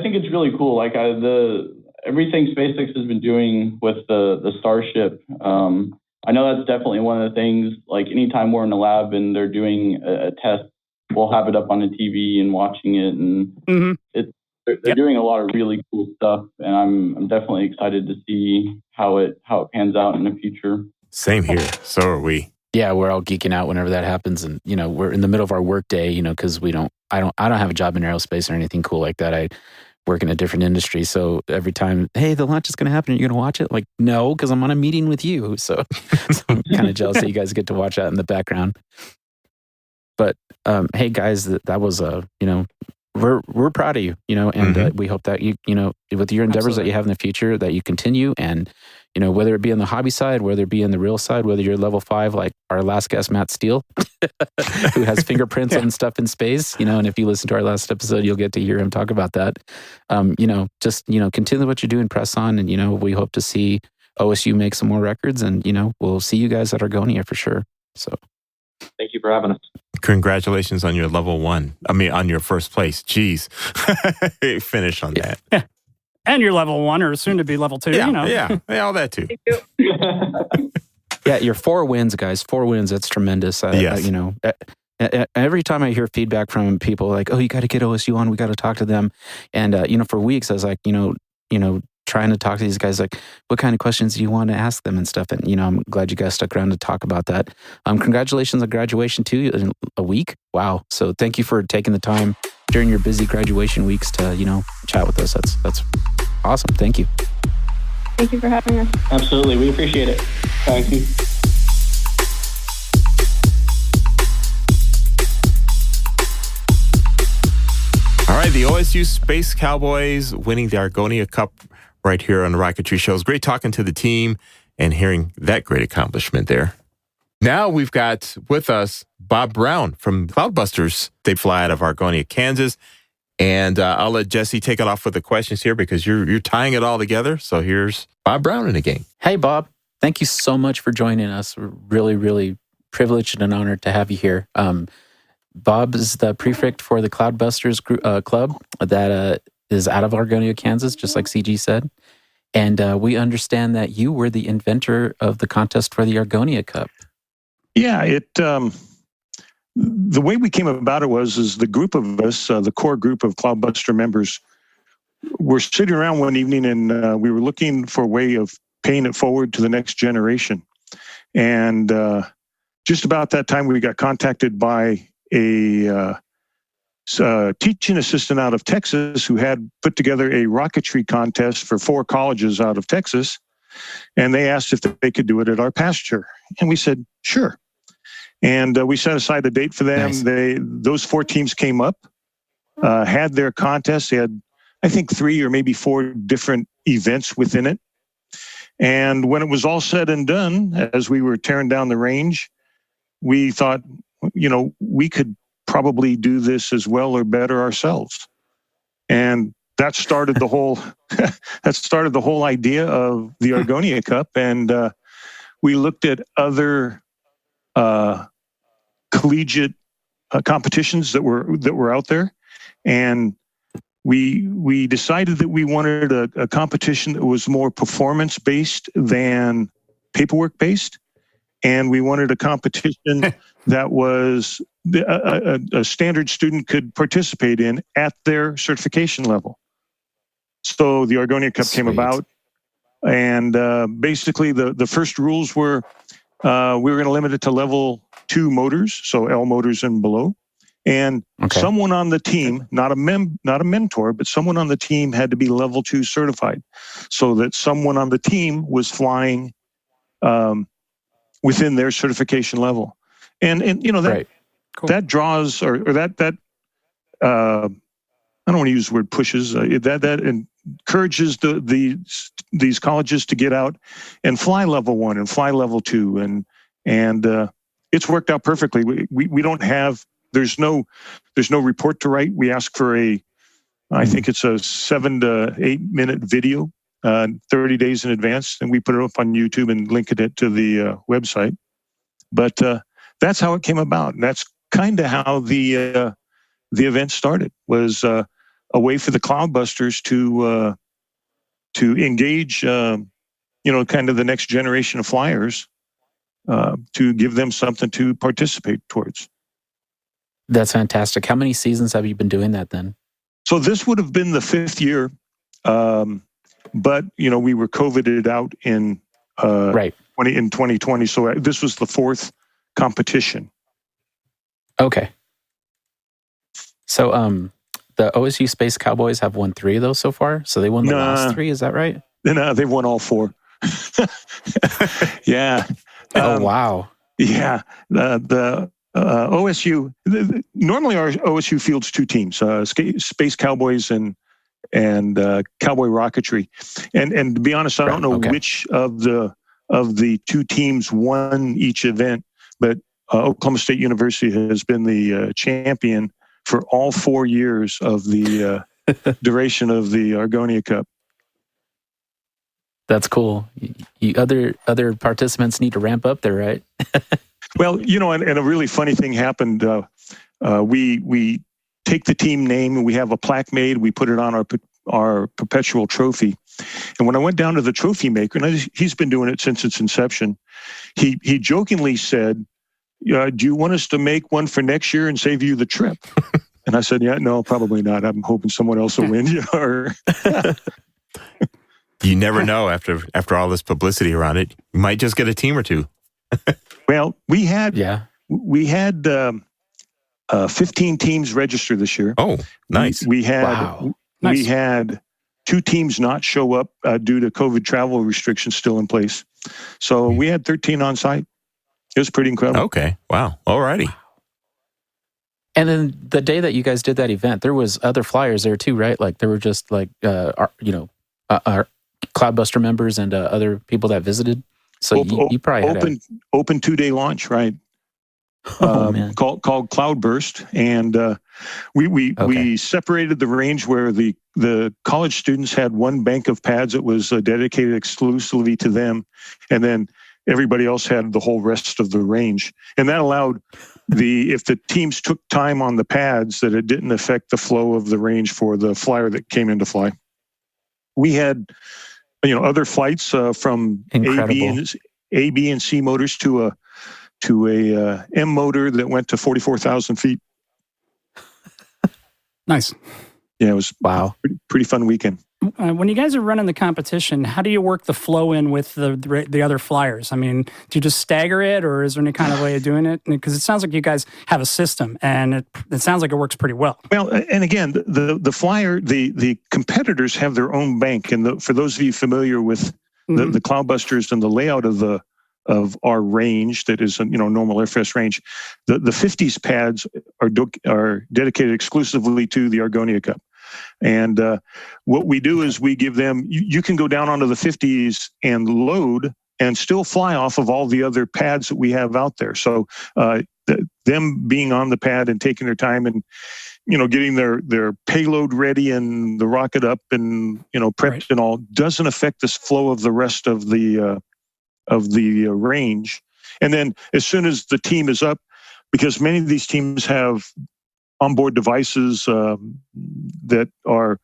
think it's really cool. Everything SpaceX has been doing with the Starship. I know that's definitely one of the things, anytime we're in the lab and they're doing a test, we'll have it up on the TV and watching it. And they're doing a lot of really cool stuff. And I'm definitely excited to see how it pans out in the future. Same here. So are we. Yeah, we're all geeking out whenever that happens. And, we're in the middle of our work day, because I don't have a job in aerospace or anything cool like that. I work in a different industry. So every time, hey, the launch is going to happen, are you going to watch it? No, because I'm on a meeting with you. So I'm kind of jealous that you guys get to watch that in the background. But hey, guys, that was we're proud of you, and we hope that you with your endeavors that you have in the future, that you continue and whether it be on the hobby side, whether it be in the real side, whether you're level 5, like our last guest, Matt Steele, who has fingerprints on stuff in space, and if you listen to our last episode, you'll get to hear him talk about that. Just continue what you're doing, press on, and, we hope to see OSU make some more records, and, we'll see you guys at Argonia for sure. So thank you for having us. Congratulations on your level 1. On your first place. Jeez. Finish on that. Yeah. And you're level 1 or soon to be level 2, Yeah, all that too. Yeah, your 4 wins, guys. 4 wins. That's tremendous. Yes. Every time I hear feedback from people like, oh, you got to get OSU on, we got to talk to them. And, for weeks I was like, trying to talk to these guys, like, what kind of questions do you want to ask them and stuff? And, I'm glad you guys stuck around to talk about that. Congratulations on graduation too, in a week. Wow. So thank you for taking the time during your busy graduation weeks to, chat with us. That's awesome. Thank you. Thank you for having us. Absolutely. We appreciate it. Thank you. All right, the OSU Space Cowboys winning the Argonia Cup right here on the Rocketry Show. It's great talking to the team and hearing that great accomplishment there. Now we've got with us Bob Brown from Cloudbusters. They fly out of Argonia, Kansas. And I'll let Jesse take it off with the questions here because you're tying it all together. So here's Bob Brown in the game. Hey, Bob. Thank you so much for joining us. We're really, really privileged and honored to have you here. Bob is the prefect for the Cloudbusters club that is out of Argonia, Kansas, just like CG said. And we understand that you were the inventor of the contest for the Argonia Cup. Yeah, the way we came about it is the group of us, the core group of Cloudbuster members, were sitting around one evening and we were looking for a way of paying it forward to the next generation. And just about that time, we got contacted by a teaching assistant out of Texas who had put together a rocketry contest for 4 colleges out of Texas. And they asked if they could do it at our pasture. And we said, sure. And we set aside a date for them. Nice. Those 4 teams came up, had their contest. They had, I think, 3 or maybe 4 different events within it. And when it was all said and done, as we were tearing down the range, we thought, we could probably do this as well or better ourselves. And that started the whole idea of the Argonia Cup. And we looked at other collegiate competitions that were out there, and we decided that we wanted a competition that was more performance based than paperwork based, and we wanted a competition that was a standard student could participate in at their certification level. So the Argonia Cup came about, and basically the first rules were we were going to limit it to level 2 motors, so L motors and below. And someone on the team, not a mentor, but someone on the team had to be level 2 certified, so that someone on the team was flying within their certification level. And that that draws or that I don't want to use the word pushes, that encourages these colleges to get out and fly level 1 and fly level 2, and it's worked out perfectly. We don't have there's no report to write. We ask for I think it's a 7 to 8 minute video, 30 days in advance, and we put it up on YouTube and link it to the website. But that's how it came about, and that's kind of how the event started. Was a way for the Cloudbusters to engage, kind of the next generation of flyers, to give them something to participate towards. That's fantastic. How many seasons have you been doing that then? So this would have been the 5th year, but we were COVIDed out in 2020. So this was the 4th competition. Okay. So the OSU Space Cowboys have won 3 of those so far. So they won the last 3. Is that right? No, they've won all 4. Yeah. Oh wow. Yeah. The OSU. Normally, our OSU fields 2 teams: Space Cowboys and Cowboy Rocketry. And to be honest, I don't know which of the two teams won each event, but Oklahoma State University has been the champion for all 4 years of the duration of the Argonia Cup. That's cool. Other participants need to ramp up there, right? Well, and a really funny thing happened. We take the team name and we have a plaque made. We put it on our perpetual trophy. And when I went down to the trophy maker, and he's been doing it since its inception, he jokingly said, do you want us to make one for next year and save you the trip? And I said, yeah, no, probably not. I'm hoping someone else will win. You never know after all this publicity around it. You might just get a team or two. Well, we had 15 teams register this year. Oh, nice. We had 2 teams not show up due to COVID travel restrictions still in place. So we had 13 on site. It was pretty incredible. Okay. Wow. Alrighty. And then the day that you guys did that event, there was other flyers there too, right? Like there were just like, our Cloudbuster members and other people that visited. So you probably had open 2-day launch, right? Called Cloudburst, and we separated the range where the college students had one bank of pads that was dedicated exclusively to them, and then everybody else had the whole rest of the range, and that allowed if the teams took time on the pads, that it didn't affect the flow of the range for the flyer that came in to fly. We had other flights from A, B, and C motors to a M motor that went to 44,000 feet. Nice. Yeah, it was pretty fun weekend. When you guys are running the competition, how do you work the flow in with the other flyers? I mean, do you just stagger it, or is there any kind of way of doing it? Because it sounds like you guys have a system, and it sounds like it works pretty well. Well, and again, the flyer, the competitors have their own bank, and for those of you familiar with the Cloudbusters and the layout of our range, that is a normal Airfest range, the 50s pads are dedicated exclusively to the Argonia Cup. And what we do is we give them, you can go down onto the 50s and load and still fly off of all the other pads that we have out there. So them being on the pad and taking their time and, getting their payload ready and the rocket up and, prepped and all doesn't affect the flow of the rest of the range. And then as soon as the team is up, because many of these teams have onboard devices that are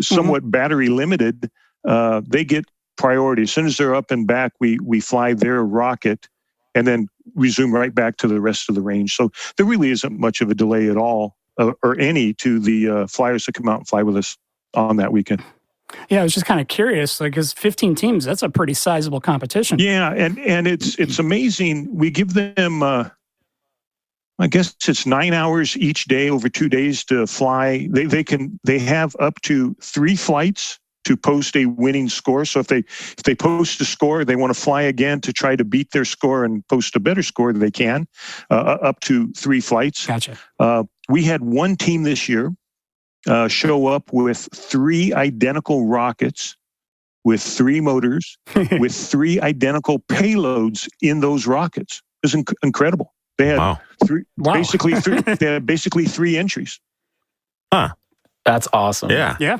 somewhat battery limited, they get priority. As soon as they're up and back, we fly their rocket and then resume right back to the rest of the range. So there really isn't much of a delay at all, or any, to the flyers that come out and fly with us on that weekend. Yeah, I was just kind of curious, because 15 teams, that's a pretty sizable competition. Yeah, and it's amazing. We give them, I guess it's 9 hours each day over 2 days to fly. They have up to 3 flights to post a winning score. So if they post a score, they want to fly again to try to beat their score and post a better score, they can, up to 3 flights. Gotcha. We had one team this year show up with 3 identical rockets, with 3 motors, with 3 identical payloads in those rockets. It was incredible. They had basically 3 entries. Huh. That's awesome. Yeah. Yeah.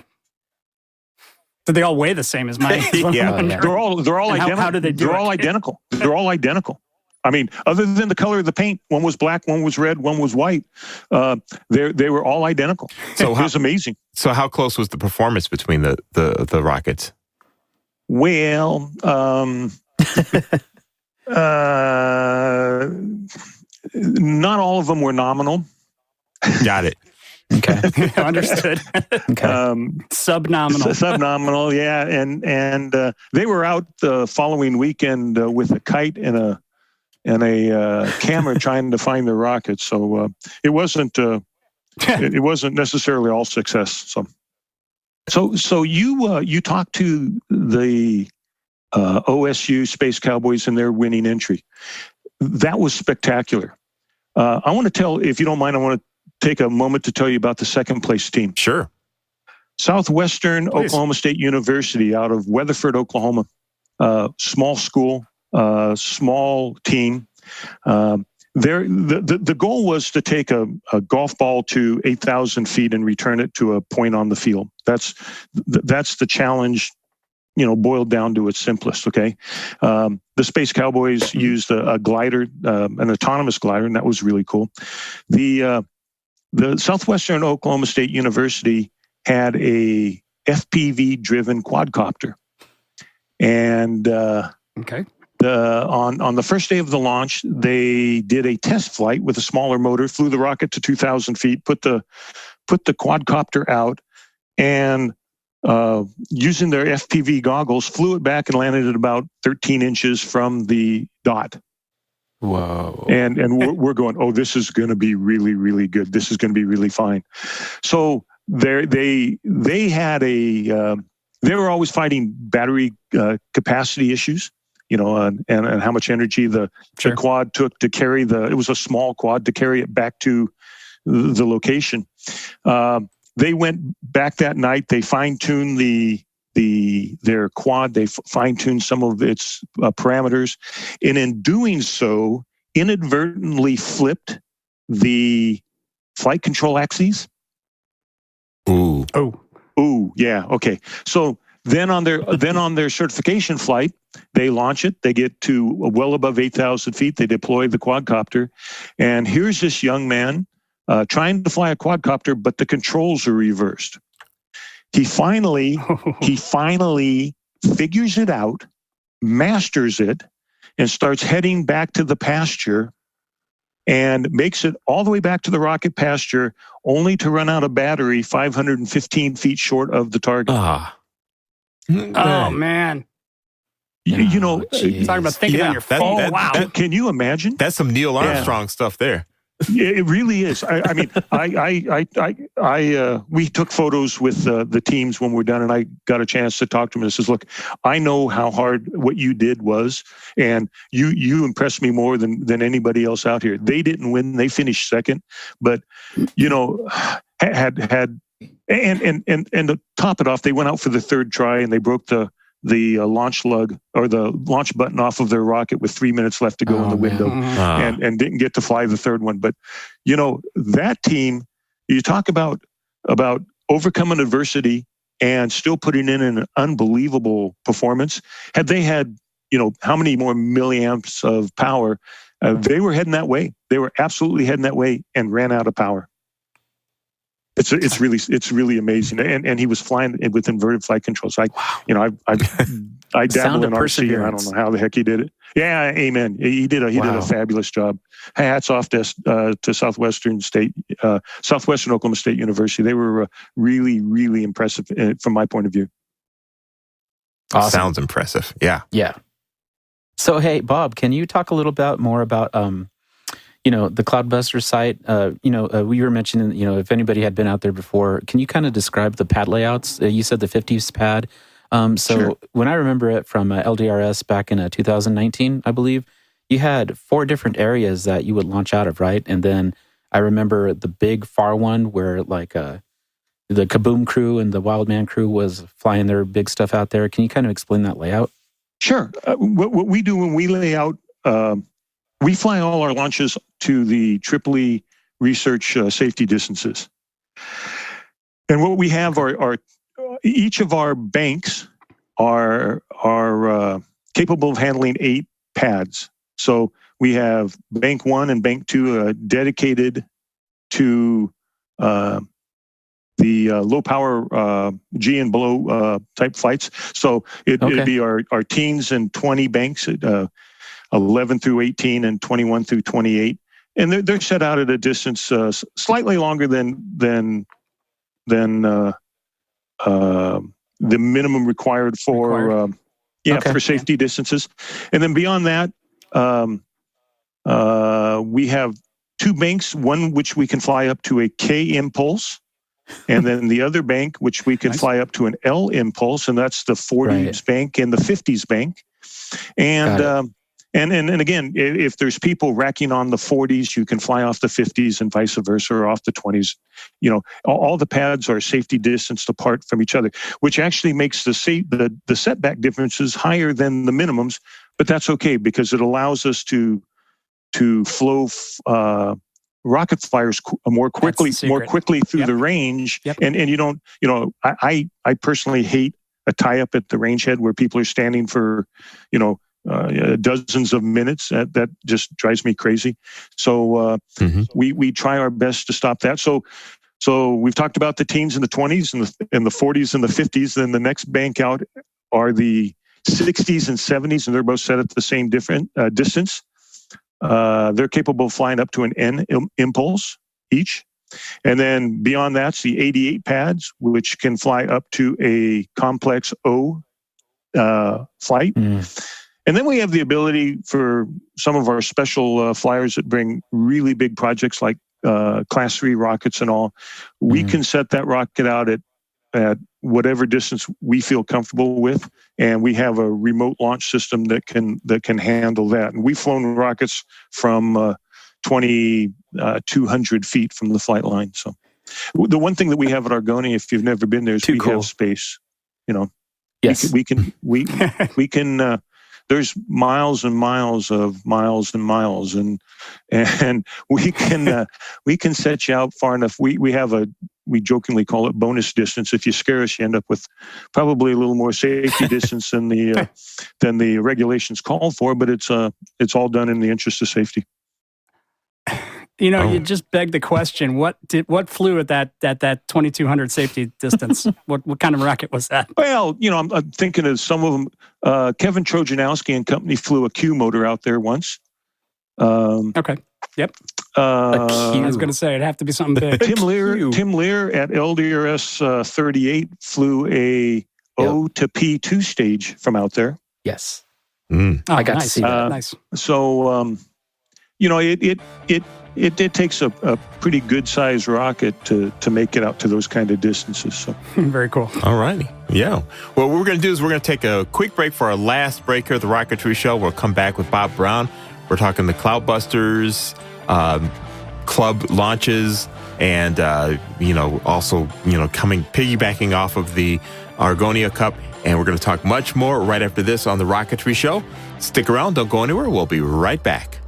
Did they all weigh the same as mine? Yeah. They're all identical. How did they do They're all identical. They're all identical. I mean, other than the color of the paint, one was black, one was red, one was white. They were all identical. So it was amazing. So how close was the performance between the rockets? Well, not all of them were nominal. Got it. Okay. Understood. Okay. Subnominal. Subnominal, yeah. And they were out the following weekend with a kite and a camera trying to find their rockets. So it wasn't necessarily all success. So you talked to the OSU Space Cowbys and their winning entry. That was spectacular. I want to tell, if you don't mind, I want to take a moment to tell you about the second place team. Sure. Southwestern Oklahoma State University out of Weatherford, Oklahoma. Small school, small team. The goal was to take a golf ball to 8,000 feet and return it to a point on the field. That's the challenge, boiled down to its simplest. Okay. The Space Cowboys used a glider, an autonomous glider, and that was really cool. The Southwestern Oklahoma State University had a FPV driven quadcopter. And on the first day of the launch, they did a test flight with a smaller motor, flew the rocket to 2,000 feet, put the quadcopter out, and using their FPV goggles, flew it back and landed at about 13 inches from the dot. Whoa! And we're going, oh, this is going to be really, really good. This is going to be really fine. So they had they were always fighting battery capacity issues, and how much energy the quad took to carry it was a small quad to carry it back to the location. They went back that night. They fine-tuned their quad. They fine-tuned some of its parameters. And in doing so, inadvertently flipped the flight control axes. Ooh. Ooh, yeah, okay. So then on their certification flight, they launch it. They get to well above 8,000 feet. They deploy the quadcopter, and here's this young man trying to fly a quadcopter, but the controls are reversed. He finally figures it out, masters it, and starts heading back to the pasture, and makes it all the way back to the rocket pasture, only to run out of battery 515 feet short of the target. Oh, man. Talking about thinking on your phone. Wow. Can you imagine? That's some Neil Armstrong stuff there. It really is. I mean, we took photos with the teams when we're done, and I got a chance to talk to them. And says, "Look, I know how hard what you did was, and you impressed me more than anybody else out here. They didn't win; they finished second, but had and to top it off, they went out for the third try and they broke the launch lug or the launch button off of their rocket with 3 minutes left to go in the window, and didn't get to fly the third one. But that team, you talk about overcoming adversity and still putting in an unbelievable performance. Had they had how many more milliamps of power, they were heading that way. They were absolutely heading that way and ran out of power. It's really amazing, and he was flying with inverted flight controls. I dabble in RC, and I don't know how the heck he did it. Yeah, amen. He did a fabulous job. Hats off to Southwestern Oklahoma State University. They were really, really impressive from my point of view. Awesome. Sounds impressive. Yeah. So hey, Bob, can you talk a little bit more about the Cloudbusters site? We were mentioning, if anybody had been out there before, can you kind of describe the pad layouts? You said the 50s pad. Sure. When I remember it from LDRS back in 2019, I believe, you had 4 different areas that you would launch out of, right? And then I remember the big far one where the Kaboom crew and the Wildman crew was flying their big stuff out there. Can you kind of explain that layout? Sure. What we do when we lay out, we fly all our launches to the Tripoli research safety distances. And what we have are each of our banks are capable of handling 8 pads. So we have bank 1 and bank 2 dedicated to the low power G and below type flights. So it'd be our teens and 20 banks, 11 through 18 and 21 through 28. And they're set out at a distance slightly longer than the minimum required for safety distances. And then beyond that, we have 2 banks, one which we can fly up to a K impulse, and then the other bank which we can fly up to an L impulse, and that's the 40s bank and the 50s bank. And And again, if there's people racking on the 40s, you can fly off the 50s and vice versa, or off the 20s. You know, all the pads are safety distanced apart from each other, which actually makes the setback differences higher than the minimums. But that's okay, because it allows us to flow rocket flyers more quickly through the range. Yep. And you don't, you know, I personally hate a tie up at the range head where people are standing for, you know, dozens of minutes. That just drives me crazy. So we try our best to stop that. So we've talked about the teens in the 20s and the 40s and the 50s. Then the next bank out are the 60s and 70s, and they're both set at the same different distance. They're capable of flying up to an N impulse each. And then beyond that's the 88 pads, which can fly up to a complex O flight. And then we have the ability for some of our special flyers that bring really big projects like Class 3 rockets and all. We can set that rocket out at whatever distance we feel comfortable with, and we have a remote launch system that can handle that. And we've flown rockets from 2,200 feet from the flight line. So the one thing that we have at Argonia, if you've never been there, is have space. You know, yes, we can. There's miles and miles of miles and miles, and we can set you out far enough. We jokingly call it bonus distance. If you scare us, you end up with probably a little more safety distance than the regulations call for. But it's all done in the interest of safety. You know, you just begged the question. What flew at that 2,200 safety distance? What kind of rocket was that? Well, you know, I'm thinking of some of them. Kevin Trojanowski and company flew a Q motor out there once. Okay. Yep. I was going to say it'd have to be something big. Tim Lear at LDRS 38 flew a O to P2 stage from out there. Yes. I got to see that. Nice. So, you know, it takes a pretty good sized rocket to make it out to those kind of distances. So very cool. All righty. Yeah. Well, what we're going to do is we're going to take a quick break for our last break here at the Rocketry Show. We'll come back with Bob Brown. We're talking the Cloudbusters, club launches, and, also, piggybacking off of the Argonia Cup. And we're going to talk much more right after this on the Rocketry Show. Stick around. Don't go anywhere. We'll be right back.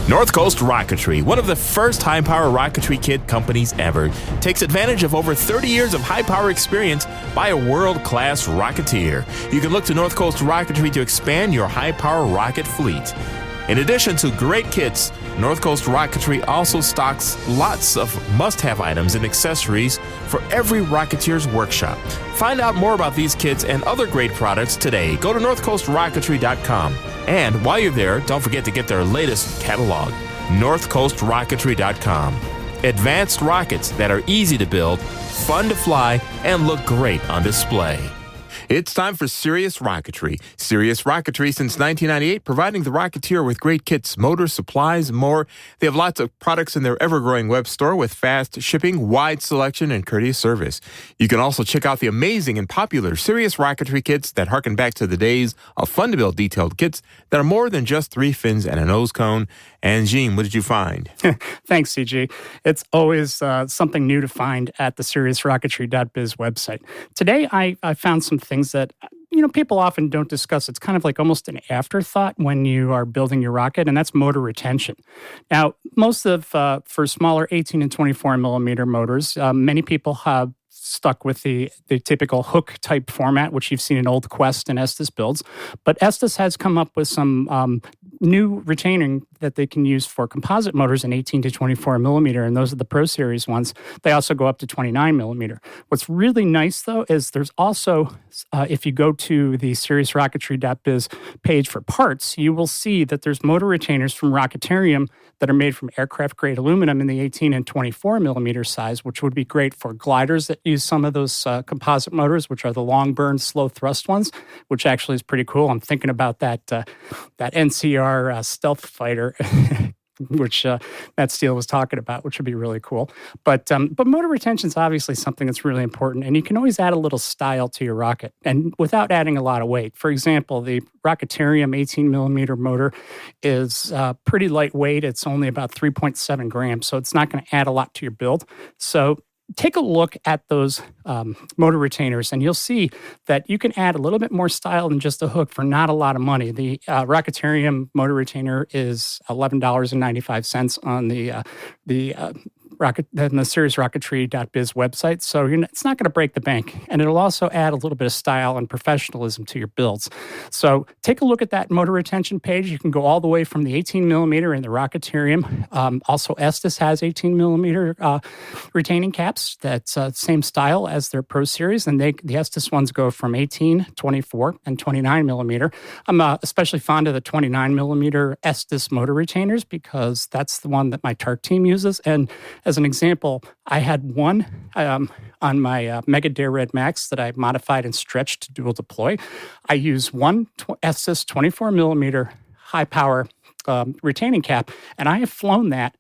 North Coast Rocketry, one of the first high-power rocketry kit companies ever, takes advantage of over 30 years of high-power experience by a world-class rocketeer. You can look to North Coast Rocketry to expand your high-power rocket fleet. In addition to great kits, North Coast Rocketry also stocks lots of must-have items and accessories for every Rocketeer's workshop. Find out more about these kits and other great products today. Go to northcoastrocketry.com. And while you're there, don't forget to get their latest catalog, northcoastrocketry.com. Advanced rockets that are easy to build, fun to fly, and look great on display. It's time for Serious Rocketry. Serious Rocketry since 1998, providing the Rocketeer with great kits, motors, supplies, and more. They have lots of products in their ever-growing web store with fast shipping, wide selection, and courteous service. You can also check out the amazing and popular Serious Rocketry kits that harken back to the days of fun-to-build detailed kits that are more than just 3 fins and a nose cone. And Gene, what did you find? Thanks, CG. It's always something new to find at the SeriousRocketry.biz website. Today, I found some things that, people often don't discuss. It's kind of like almost an afterthought when you are building your rocket, and that's motor retention. Now, most of, for smaller 18 and 24 millimeter motors, many people have stuck with the typical hook type format, which you've seen in old Quest and Estes builds. But Estes has come up with some new retaining that they can use for composite motors in 18 to 24 millimeter, and those are the Pro Series ones. They also go up to 29 millimeter. What's really nice, though, is there's also, if you go to the SeriousRocketry.biz page for parts, you will see that there's motor retainers from Rocketarium that are made from aircraft-grade aluminum in the 18 and 24 millimeter size, which would be great for gliders that use some of those composite motors, which are the long burn, slow thrust ones, which actually is pretty cool. I'm thinking about that NCR stealth fighter which Matt Steele was talking about, which would be really cool. But motor retention is obviously something that's really important, and you can always add a little style to your rocket, and without adding a lot of weight. For example, the Rocketarium 18 millimeter motor is pretty lightweight. It's only about 3.7 grams, so it's not going to add a lot to your build. So take a look at those motor retainers, and you'll see that you can add a little bit more style than just a hook for not a lot of money. The Rocketarium motor retainer is $11.95 on the SeriousRocketry.biz website, so it's not going to break the bank, and it'll also add a little bit of style and professionalism to your builds. So take a look at that motor retention page. You can go all the way from the 18 millimeter in the Rocketarium. Also, Estes has 18 millimeter retaining caps. That's same style as their Pro Series, and the Estes ones go from 18, 24, and 29 millimeter. I'm especially fond of the 29 millimeter Estes motor retainers because that's the one that my Tark team uses. And as an example, I had one on my Mega Dare Red Max that I modified and stretched to dual deploy. I use one Estes 24 millimeter high power retaining cap, and I have flown that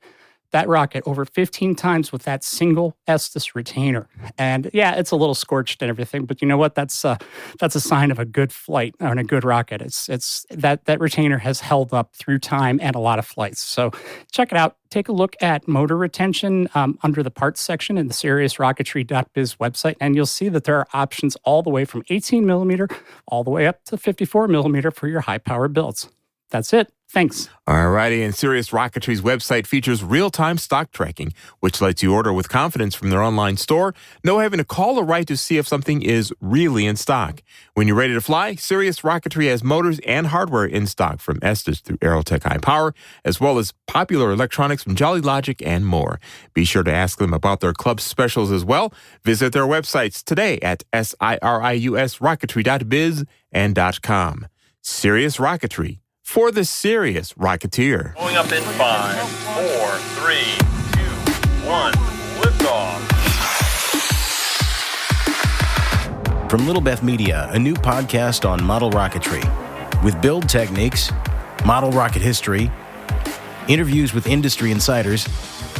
rocket over 15 times with that single Estes retainer. And yeah, it's a little scorched and everything, but you know what? That's a sign of a good flight and a good rocket. It's that retainer has held up through time and a lot of flights. So check it out. Take a look at motor retention under the parts section in the SeriousRocketry.biz website, and you'll see that there are options all the way from 18 millimeter all the way up to 54 millimeter for your high power builds. That's it. Thanks. All righty. And Serious Rocketry's website features real-time stock tracking, which lets you order with confidence from their online store, no having to call or write to see if something is really in stock. When you're ready to fly, Serious Rocketry has motors and hardware in stock from Estes through Aerotech High Power, as well as popular electronics from Jolly Logic and more. Be sure to ask them about their club specials as well. Visit their websites today at SIRIUSRocketry.biz and .com. Serious Rocketry, for the serious Rocketeer. Going up in 5, 4, 3, 2, 1, liftoff. From Little Beth Media, a new podcast on model rocketry, with build techniques, model rocket history, interviews with industry insiders,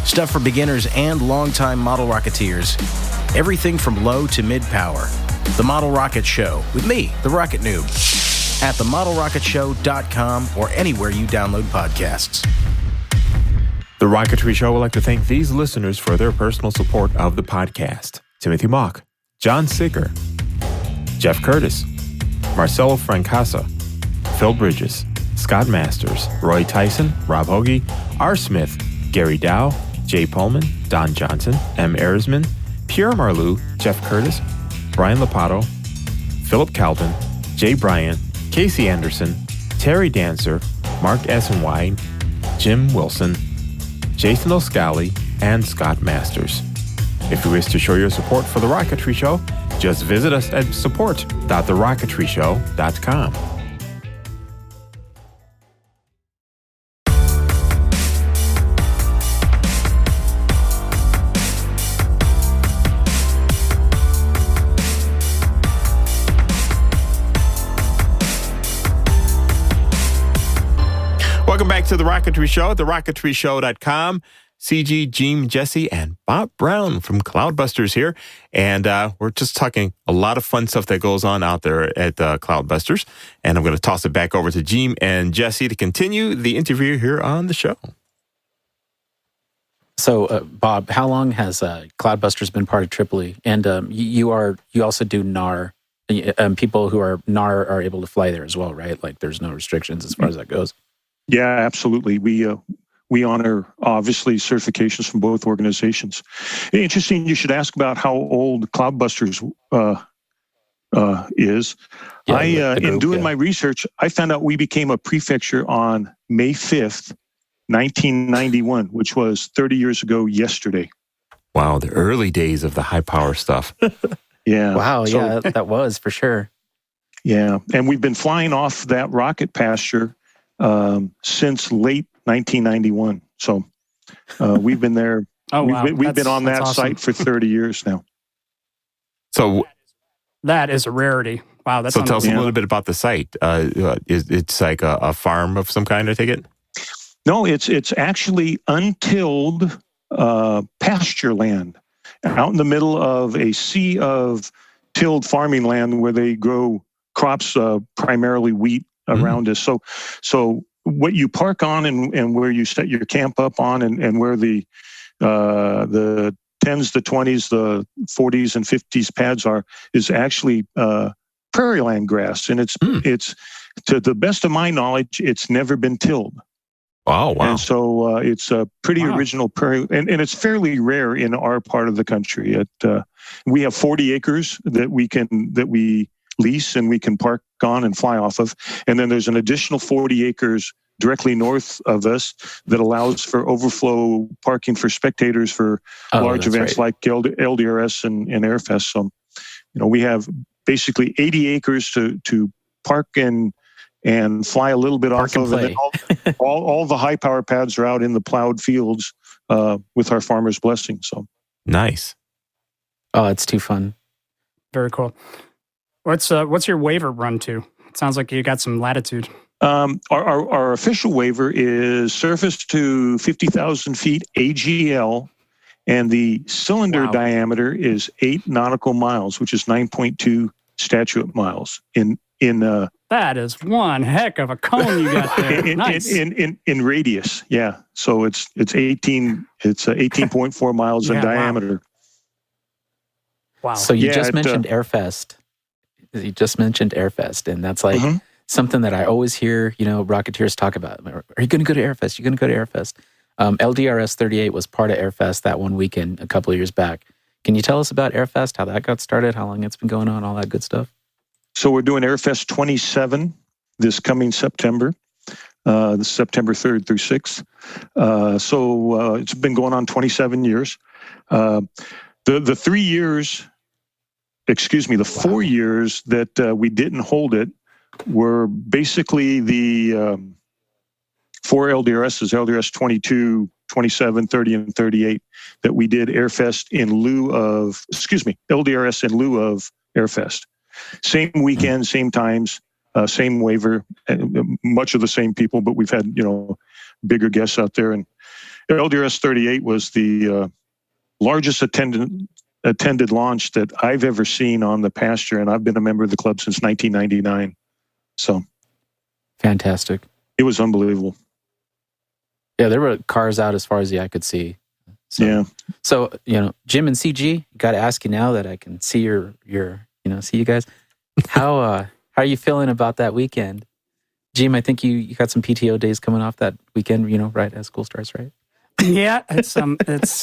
stuff for beginners and longtime model rocketeers, everything from low to mid-power. The Model Rocket Show, with me, the Rocket Noob, at TheRocketryShow.com or anywhere you download podcasts. The Rocketry Show would like to thank these listeners for their personal support of the podcast. Timothy Mock, John Sicker, Jeff Curtis, Marcelo Francasa, Phil Bridges, Scott Masters, Roy Tyson, Rob Hoagie, R. Smith, Gary Dow, Jay Pullman, Don Johnson, M. Erisman, Pierre Marlou, Jeff Curtis, Brian Lopato, Philip Calvin, Jay Bryant, Casey Anderson, Terry Dancer, Mark Essenwine, Jim Wilson, Jason O'Scally, and Scott Masters. If you wish to show your support for The Rocketry Show, just visit us at support.TheRocketryShow.com. Welcome back to The Rocketry Show at TheRocketryShow.com. CG, Jim, Jesse, and Bob Brown from Cloudbusters here. And we're just talking a lot of fun stuff that goes on out there at Cloudbusters. And I'm going to toss it back over to Jim and Jesse to continue the interview here on the show. So, Bob, how long has Cloudbusters been part of Tripoli? And you also do NAR. People who are NAR are able to fly there as well, right? Like there's no restrictions as far as that goes. Yeah, absolutely. We honor, obviously, certifications from both organizations. Interesting, you should ask about how old Cloudbusters is. Yeah, in doing my research, I found out we became a prefecture on May 5th, 1991, which was 30 years ago yesterday. Wow, the early days of the high-power stuff. Yeah. Wow, yeah, that was for sure. Yeah, and we've been flying off that rocket pasture since late 1991. So we've been there. We've been on that site for 30 years now. So that is a rarity. Wow. That's so tell us a little bit about the site. It's like a farm of some kind, I take it? No, it's actually untilled pasture land out in the middle of a sea of tilled farming land where they grow crops, primarily wheat around us. So what you park on and where you set your camp up on and where the 10s, the 20s, the 40s and 50s pads are is actually prairie land grass. And it's to the best of my knowledge, it's never been tilled. Oh, wow. And so it's a pretty original prairie, and it's fairly rare in our part of the country. We have 40 acres that we lease and we can park on and fly off of. And then there's an additional 40 acres directly north of us that allows for overflow parking for spectators for large events like LDRS and Airfest. So, we have basically 80 acres to park and fly a little bit off of. And then all the high power pads are out in the plowed fields with our farmers' blessing. So nice. Oh, it's too fun. Very cool. What's your waiver run to? It sounds like you got some latitude. Our official waiver is surface to 50,000 feet AGL, and the cylinder diameter is 8 nautical miles, which is 9.2 statute miles in that is one heck of a cone you got there. Nice. In radius, yeah. So it's 18.4 miles in diameter. Wow. So you just mentioned Airfest. You just mentioned Airfest, and that's like something that I always hear, Rocketeers talk about. Are you going to go to Airfest? You're going to go to Airfest. LDRS 38 was part of Airfest that one weekend a couple of years back. Can you tell us about Airfest, how that got started, how long it's been going on, all that good stuff? So we're doing Airfest 27 this coming September, this September 3rd through 6th. So it's been going on 27 years. The 4 years that we didn't hold it were basically the 4 LDRSs, LDRS 22, 27, 30, and 38, that we did LDRS in lieu of Airfest. Same weekend, same times, same waiver, much of the same people, but we've had, bigger guests out there. And LDRS 38 was the largest attended launch that I've ever seen on the pasture, and I've been a member of the club since 1999. So fantastic. It was unbelievable. Yeah, there were cars out as far as the eye could see. So, yeah. So, Jim and CG, got to ask you now that I can see your see you guys. How are you feeling about that weekend? Jim, I think you got some PTO days coming off that weekend, right, as school starts, right? Yeah, it's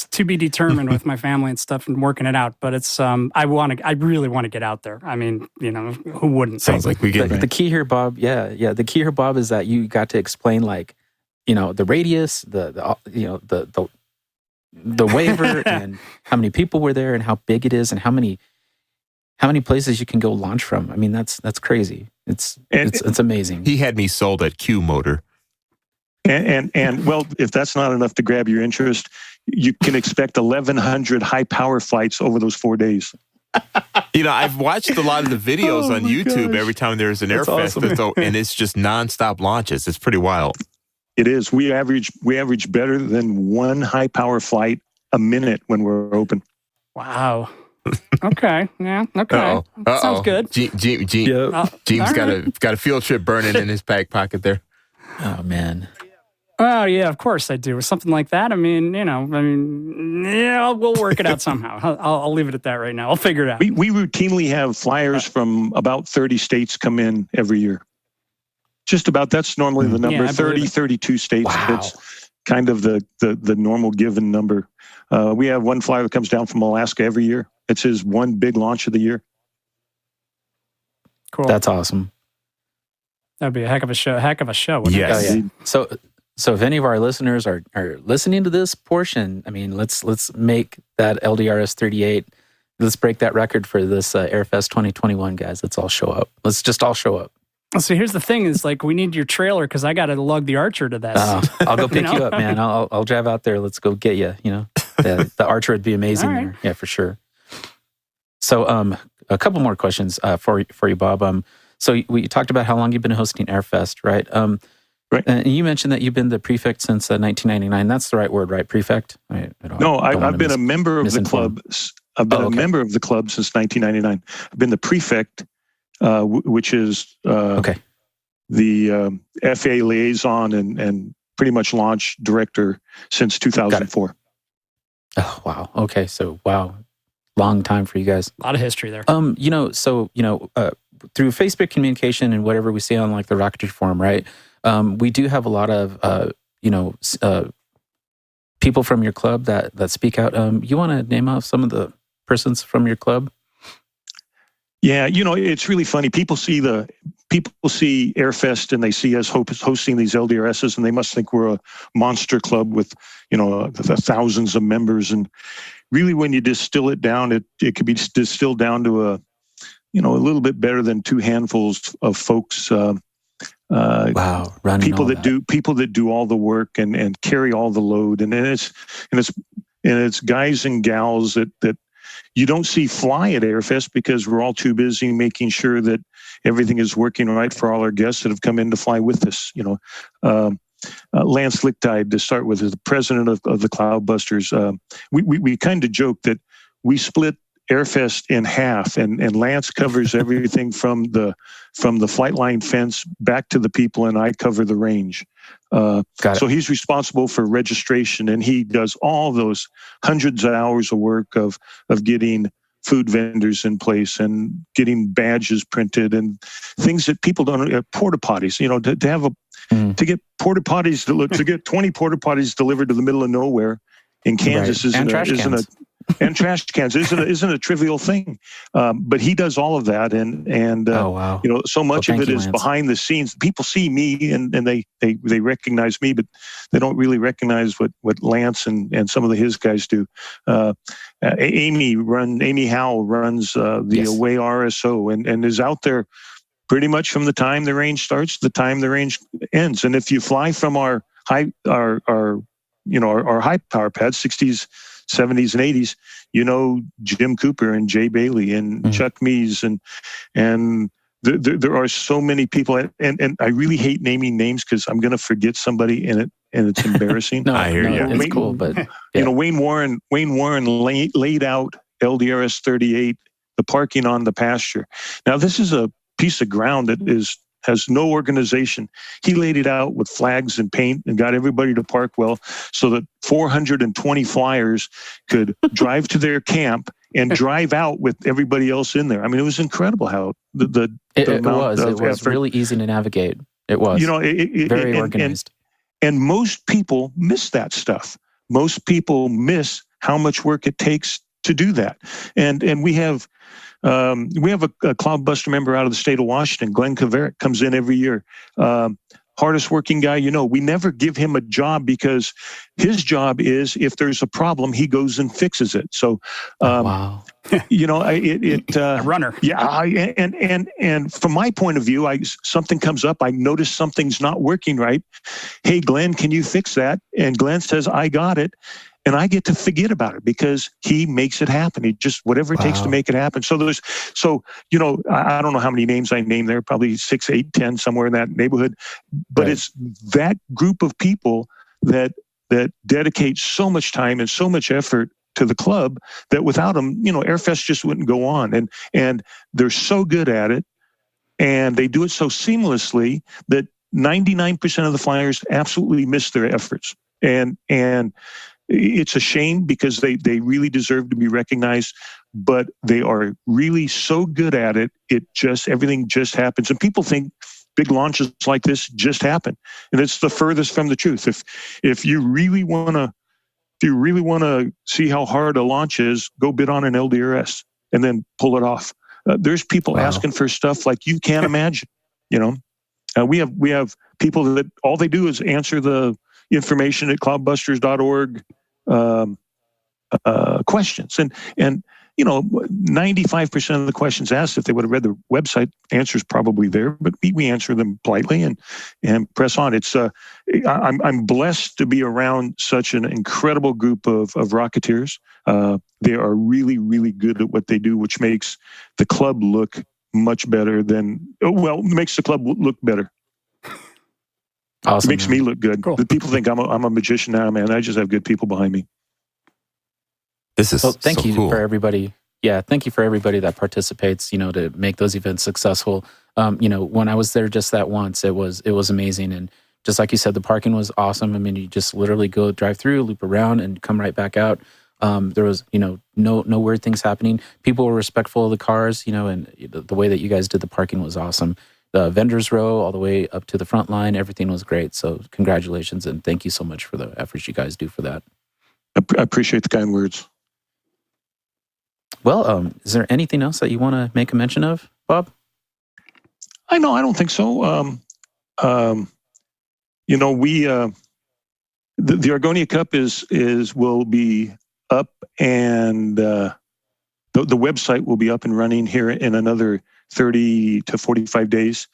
to be determined with my family and stuff and working it out. But it's I really want to get out there. I mean, who wouldn't? Sounds like we get the key here, Bob. Yeah. The key here, Bob, is that you got to explain the radius, the waiver, and how many people were there, and how big it is, and how many places you can go launch from. I mean, that's crazy. It's amazing. He had me sold at Q Motor. And well, if that's not enough to grab your interest, you can expect 1,100 high power flights over those 4 days. I've watched a lot of the videos on YouTube every time there's an Airfest, awesome. And it's just nonstop launches. It's pretty wild. It is. We average better than one high power flight a minute when we're open. Wow. Okay. Yeah. Okay. Sounds good. Gene's got a field trip burning in his back pocket there. Oh man. Oh yeah, of course I do. Something like that. We'll work it out somehow. I'll leave it at that right now. I'll figure it out. We routinely have flyers from about 30 states come in every year. Just about, that's normally the number. 32 states. Wow. That's kind of the normal given number. We have one flyer that comes down from Alaska every year. It's his one big launch of the year. Cool. That's awesome. That'd be a heck of a show. Yes. Oh, yeah. So if any of our listeners are listening to this portion, let's make that LDRS 38. Let's break that record for this Airfest 2021, guys. Let's all show up. Let's just all show up. So here's the thing: is we need your trailer because I got to lug the Archer to this. I'll go pick you up, man. I'll drive out there. Let's go get you. The Archer would be amazing there. Yeah, for sure. So a couple more questions for you, Bob. So we talked about how long you've been hosting Airfest, right? Right. And you mentioned that you've been the prefect since 1999. That's the right word, right? Prefect? I've been a member of the club. I've been a member of the club since 1999. I've been the prefect, which is the FA liaison and pretty much launch director since 2004. Oh, wow. Okay. So, wow. Long time for you guys. A lot of history there. Through Facebook communication and whatever we see on like the Rocketry forum, right? We do have a lot of, people from your club that speak out. You want to name off some of the persons from your club? Yeah, it's really funny. People see Airfest and they see us hosting these LDRSs, and they must think we're a monster club with, thousands of members. And really, when you distill it down, it could be distilled down to a little bit better than two handfuls of folks. Wow, people that do all the work and carry all the load, and it's guys and gals that you don't see fly at Airfest because we're all too busy making sure that everything is working right for all our guests that have come in to fly with us. Lance Lichtide, to start with, is the president of the Cloudbusters. We kind of joke that we split Airfest in half, and Lance covers everything from the flight line fence back to the people, and I cover the range. So he's responsible for registration, and he does all those hundreds of hours of work of getting food vendors in place and getting badges printed and things that people don't. Porta potties, to get porta potties to get 20 porta potties delivered to the middle of nowhere in Kansas and trash cans isn't a trivial thing, but he does all of that, and so much of it is behind the scenes. People see me and they recognize me, but they don't really recognize what Lance and some of his guys do. Amy Howell runs the Away RSO and is out there pretty much from the time the range starts to the time the range ends. And if you fly from our high power pads, 60s, 70s, and 80s, Jim Cooper and Jay Bailey and Chuck Mees and there are so many people, and I really hate naming names because I'm going to forget somebody and it's embarrassing. I hear you. It's cool, but Wayne Warren laid out LDRS 38, the parking on the pasture. Now this is a piece of ground that has no organization. He laid it out with flags and paint and got everybody to park well so that 420 flyers could drive to their camp and drive out with everybody else in there. I mean, it was incredible how it was really easy to navigate. It was, very organized. And most people miss that stuff. Most people miss how much work it takes to do that. And we have a Cloudbuster member out of the state of Washington, Glenn Caverick, comes in every year. Hardest working guy, we never give him a job because his job is, if there's a problem, he goes and fixes it. So, wow. A runner. Yeah. And from my point of view, something comes up, I notice something's not working right. Hey, Glenn, can you fix that? And Glenn says, I got it. And I get to forget about it because he makes it happen. He just, whatever it takes to make it happen. So I don't know how many names I named there, probably 6, 8, 10, somewhere in that neighborhood. But it's that group of people that dedicate so much time and so much effort to the club that without them, Airfest just wouldn't go on. And they're so good at it, and they do it so seamlessly that 99% of the flyers absolutely miss their efforts. And it's a shame because they really deserve to be recognized, but they are really so good at it. Everything just happens. And people think big launches like this just happen. And it's the furthest from the truth. If you really want to see how hard a launch is, go bid on an LDRS and then pull it off. There's people asking for stuff like you can't imagine, we have people that all they do is answer the information at cloudbusters.org questions. And 95% of the questions asked, if they would have read the website, answers probably there, but we answer them politely and press on. It's I'm blessed to be around such an incredible group of Rocketeers. They are really, really good at what they do, which makes the club look much better makes the club look better. It Awesome. makes me look good. Cool. The people think I'm a magician now, man. I just have good people behind me. This is thank so you cool. for everybody. Yeah, thank you for everybody that participates, to make those events successful. When I was there just that once, it was amazing. And just like you said, the parking was awesome. I mean, you just literally go drive through, loop around, and come right back out. There was, no weird things happening. People were respectful of the cars, and the way that you guys did the parking was awesome. The vendors row all the way up to the front line, everything was great. So congratulations, and thank you so much for the efforts you guys do for that. I appreciate the kind words. Well, is there anything else that you want to make a mention of, Bob? I don't think so. We the Argonia Cup will be up, and the website will be up and running here in another 30 to 45 days.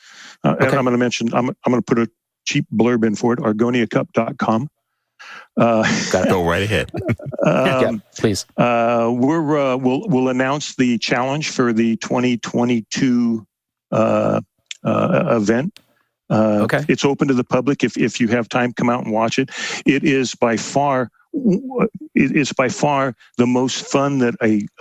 And I'm going to mention, I'm going to put a cheap blurb in for it, argoniacup.com. Go right ahead. Please. We'll announce the challenge for the 2022 event. It's open to the public. If you have time, come out and watch it. It is by far the most fun that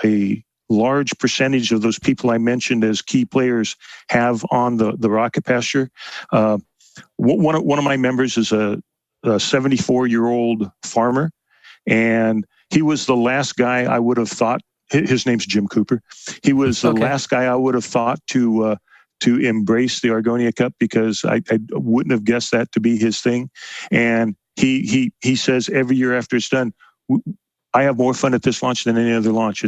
a large percentage of those people I mentioned as key players have on the Rocketbuster. One of my members is a 74-year-old farmer, and he was the last guy I would have thought. His name's Jim Cooper. He was the last guy I would have thought to embrace the Argonia Cup, because I wouldn't have guessed that to be his thing. And he says every year after it's done, I have more fun at this launch than any other launch.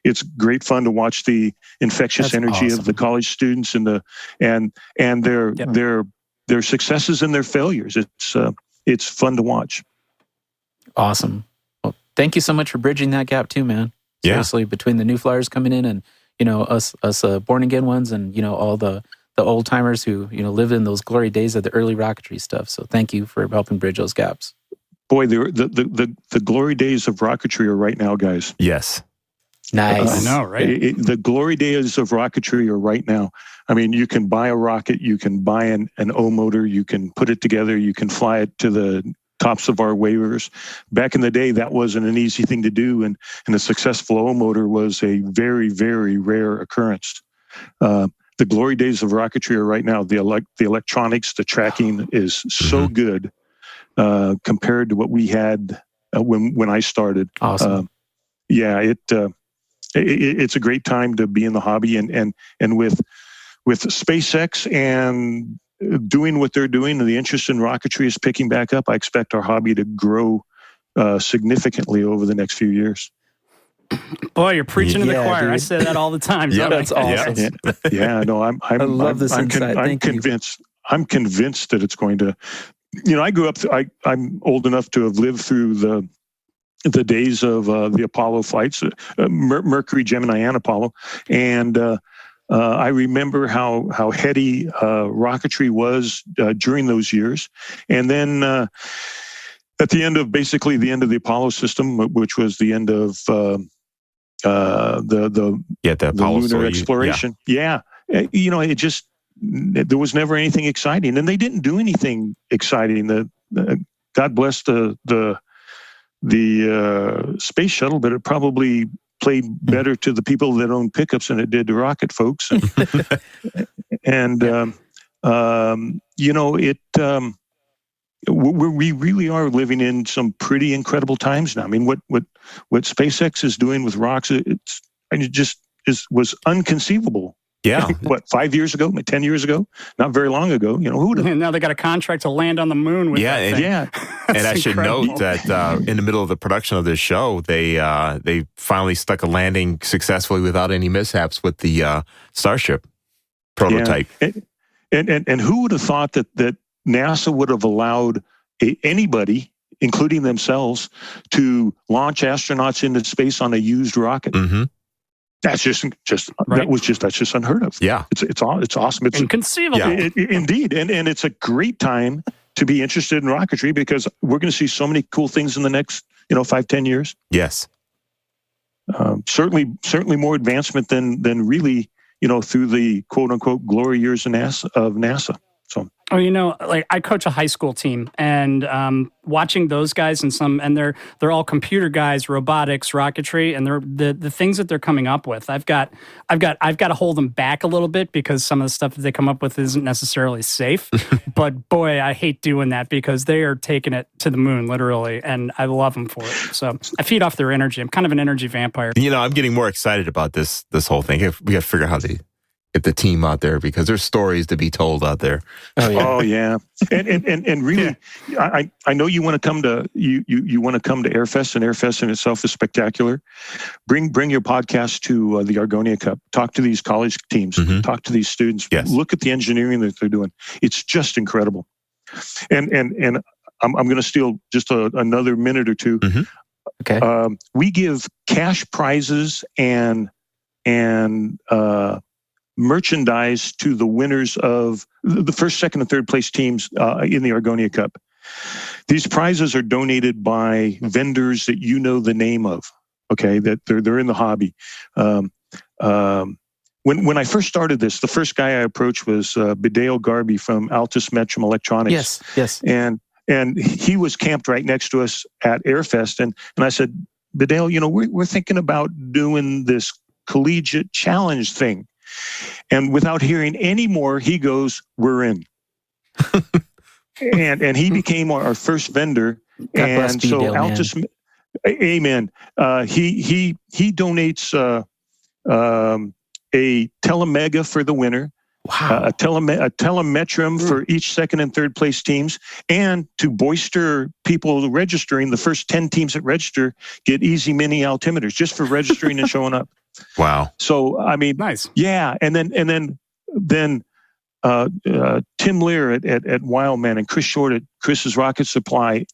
It's great fun to watch the infectious energy of the college students and their successes and their failures. It's fun to watch. Awesome. Well, thank you so much for bridging that gap too, man. Seriously, between the new flyers coming in and us born again ones, and all the old timers who lived in those glory days of the early rocketry stuff. So thank you for helping bridge those gaps. Boy, the glory days of rocketry are right now, guys. Yes. Nice. I know, right? The glory days of rocketry are right now. I mean, you can buy a rocket, you can buy an O motor, you can put it together, you can fly it to the tops of our waivers. Back in the day, that wasn't an easy thing to do, and a successful O motor was a very, very rare occurrence. The glory days of rocketry are right now. The electronics, the tracking is so good compared to what we had when I started. Awesome. It's a great time to be in the hobby, and with SpaceX and doing what they're doing, and the interest in rocketry is picking back up. I expect our hobby to grow significantly over the next few years. Boy, you're preaching to the choir. Dude. I say that all the time. Yeah, that's awesome. I love this insight. I'm convinced. I'm convinced that it's going to. I grew up. I'm old enough to have lived through the days of the Apollo flights, Mercury, Gemini, and Apollo, and I remember how heady rocketry was during those years. And then at the end of the Apollo system, which was the end of the lunar exploration. It just, there was never anything exciting, and they didn't do anything exciting. God bless the space shuttle, but it probably played better to the people that own pickups than it did to rocket folks. We really are living in some pretty incredible times now. I mean, what SpaceX is doing with rocks, was unconceivable. Yeah. 5 years ago, 10 years ago, not very long ago, who would have? And now they got a contract to land on the moon with that thing. And I should note that in the middle of the production of this show, they finally stuck a landing successfully without any mishaps with the Starship prototype. Yeah. And who would have thought that NASA would have allowed anybody, including themselves, to launch astronauts into space on a used rocket? Mm-hmm. That's just that's just unheard of. Yeah, it's awesome. It's inconceivable. Indeed, and it's a great time to be interested in rocketry, because we're going to see so many cool things in the next 5-10 years. Yes, certainly more advancement than really through the quote unquote glory years of NASA. So. Oh, like I coach a high school team, and watching those guys and they're all computer guys, robotics, rocketry, and they're the things that they're coming up with. I've got to hold them back a little bit because some of the stuff that they come up with isn't necessarily safe. But boy, I hate doing that because they are taking it to the moon, literally, and I love them for it. So I feed off their energy. I'm kind of an energy vampire. I'm getting more excited about this whole thing. We got to figure out how to get the team out there because there's stories to be told out there. Oh yeah, and really, yeah. I know you want to come to you want to come to Airfest, and Airfest in itself is spectacular. Bring your podcast to the Argonia Cup. Talk to these college teams. Mm-hmm. Talk to these students. Yes. Look at the engineering that they're doing. It's just incredible. And I'm going to steal just another minute or two. Mm-hmm. Okay. We give cash prizes and merchandise to the winners of the first, second, and third place teams in the Argonia Cup. These prizes are donated by vendors that you know the name of. Okay, that they're in the hobby. When I first started this, the first guy I approached was Bideo Garby from Altus Metrum Electronics. Yes. And he was camped right next to us at Airfest, and I said, Bideo, we're thinking about doing this collegiate challenge thing. And without hearing any more, he goes, "We're in." and he became our first vendor. God bless and so Altus, amen. He donates a Telemega for the winner. Wow. A telemetrum for each second and third place teams, and to bolster people registering, the first 10 teams that register get easy mini altimeters just for registering and showing up. Wow. So I mean, nice. Yeah, and then Tim Lear at Wildman and Chris Short at Chris's Rocket Supply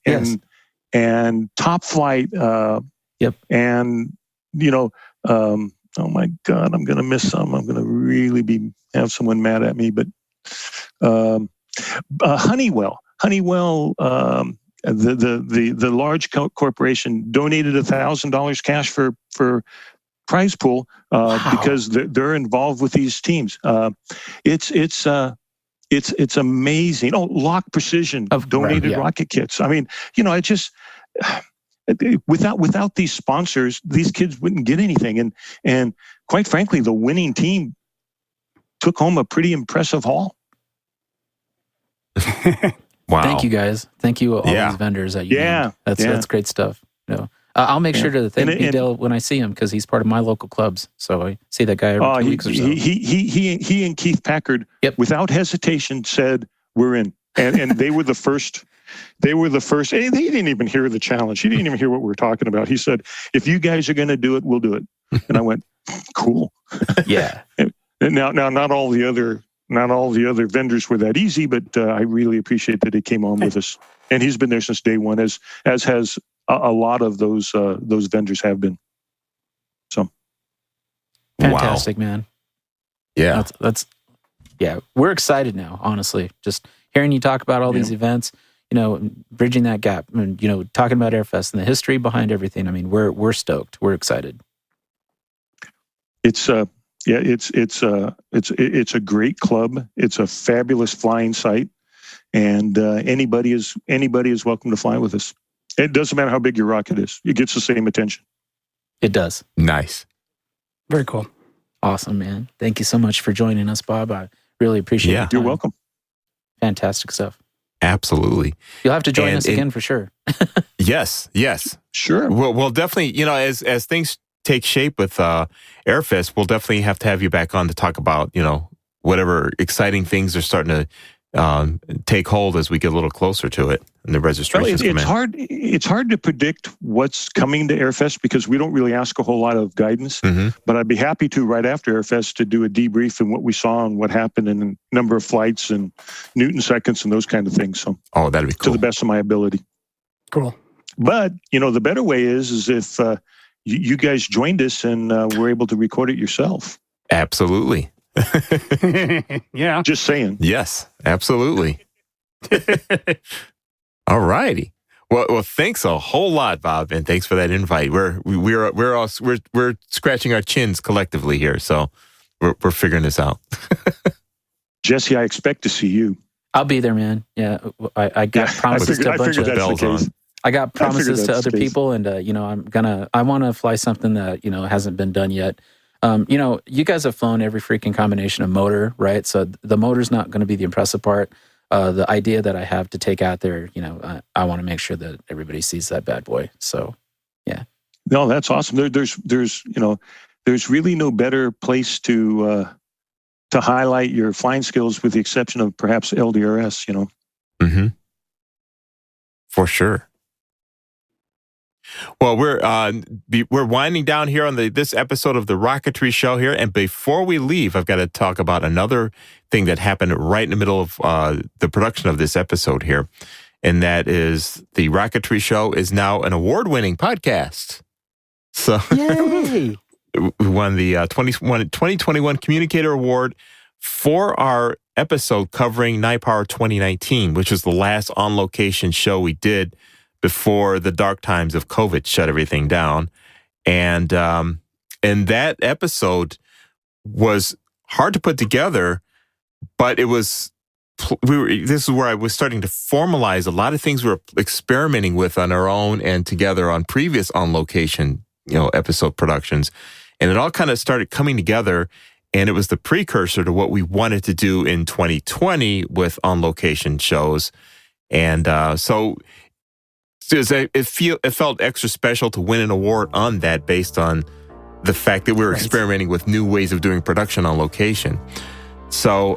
and Top Flight. Yep. And oh my God, I'm going to miss some. I'm going to really have someone mad at me. But Honeywell, the large corporation donated $1,000 cash for prize pool because they're involved with these teams. It's amazing. Oh, Lock Precision donated rocket kits. I mean, it just without these sponsors, these kids wouldn't get anything. And quite frankly, the winning team took home a pretty impressive haul. Wow! Thank you guys. Thank you all these vendors that you named. That's great stuff. I'll make sure to thank Bideo when I see him because he's part of my local clubs. So I see that guy every 2 weeks or so. He and Keith Packard, without hesitation, said, "We're in," and they were the first. They were the first. He didn't even hear the challenge. He didn't even hear what we were talking about. He said, "If you guys are going to do it, we'll do it." And I went, "Cool." Yeah. And now, not all the other vendors were that easy, but I really appreciate that he came on with us, and he's been there since day one, as has a lot of those vendors have been. So fantastic, man. Yeah, that's we're excited now. Honestly, just hearing you talk about all these events, bridging that gap, and talking about Airfest and the history behind everything. I mean, we're stoked. We're excited. It's a great club. It's a fabulous flying site, and anybody is welcome to fly with us. It doesn't matter how big your rocket is; it gets the same attention. It does. Nice. Very cool. Awesome, man. Thank you so much for joining us, Bob. I really appreciate it. You're welcome. Fantastic stuff. Absolutely. You'll have to join us again for sure. Yes. Sure. We'll definitely, as things take shape with Airfest, we'll definitely have to have you back on to talk about, whatever exciting things are starting to take hold as we get a little closer to it and the registrations come in. It's hard to predict what's coming to Airfest because we don't really ask a whole lot of guidance. Mm-hmm. But I'd be happy to, right after Airfest, to do a debrief and what we saw and what happened and the number of flights and Newton seconds and those kind of things. So, that'd be cool. To the best of my ability. Cool. But, the better way is if you guys joined us and were able to record it yourself. Absolutely. Yeah. Just saying. Yes, absolutely. All righty. Well, thanks a whole lot, Bob, and thanks for that invite. We're scratching our chins collectively here, so we're figuring this out. Jesse, I expect to see you. I'll be there, man. Yeah, I got promises to a bunch of bells on. I got promises to other people, and I want to fly something that hasn't been done yet. You guys have flown every freaking combination of motor, right? So the motor's not going to be the impressive part. The idea that I have to take out there, I want to make sure that everybody sees that bad boy. So, yeah. No, that's awesome. There's really no better place to highlight your flying skills, with the exception of perhaps LDRS. Mm-hmm. For sure. Well, we're winding down here on this episode of the Rocketry Show here, and before we leave, I've got to talk about another thing that happened right in the middle of the production of this episode here, and that is the Rocketry Show is now an award-winning podcast. So, yay! We won the 2021 Communicator Award for our episode covering NIPAR 2019, which was the last on-location show we did before the dark times of COVID shut everything down. And that episode was hard to put together, but it was, this is where I was starting to formalize a lot of things we were experimenting with on our own and together on previous on-location, episode productions. And it all kind of started coming together, and it was the precursor to what we wanted to do in 2020 with on-location shows. And so it felt extra special to win an award on that, based on the fact that we were experimenting with new ways of doing production on location. So,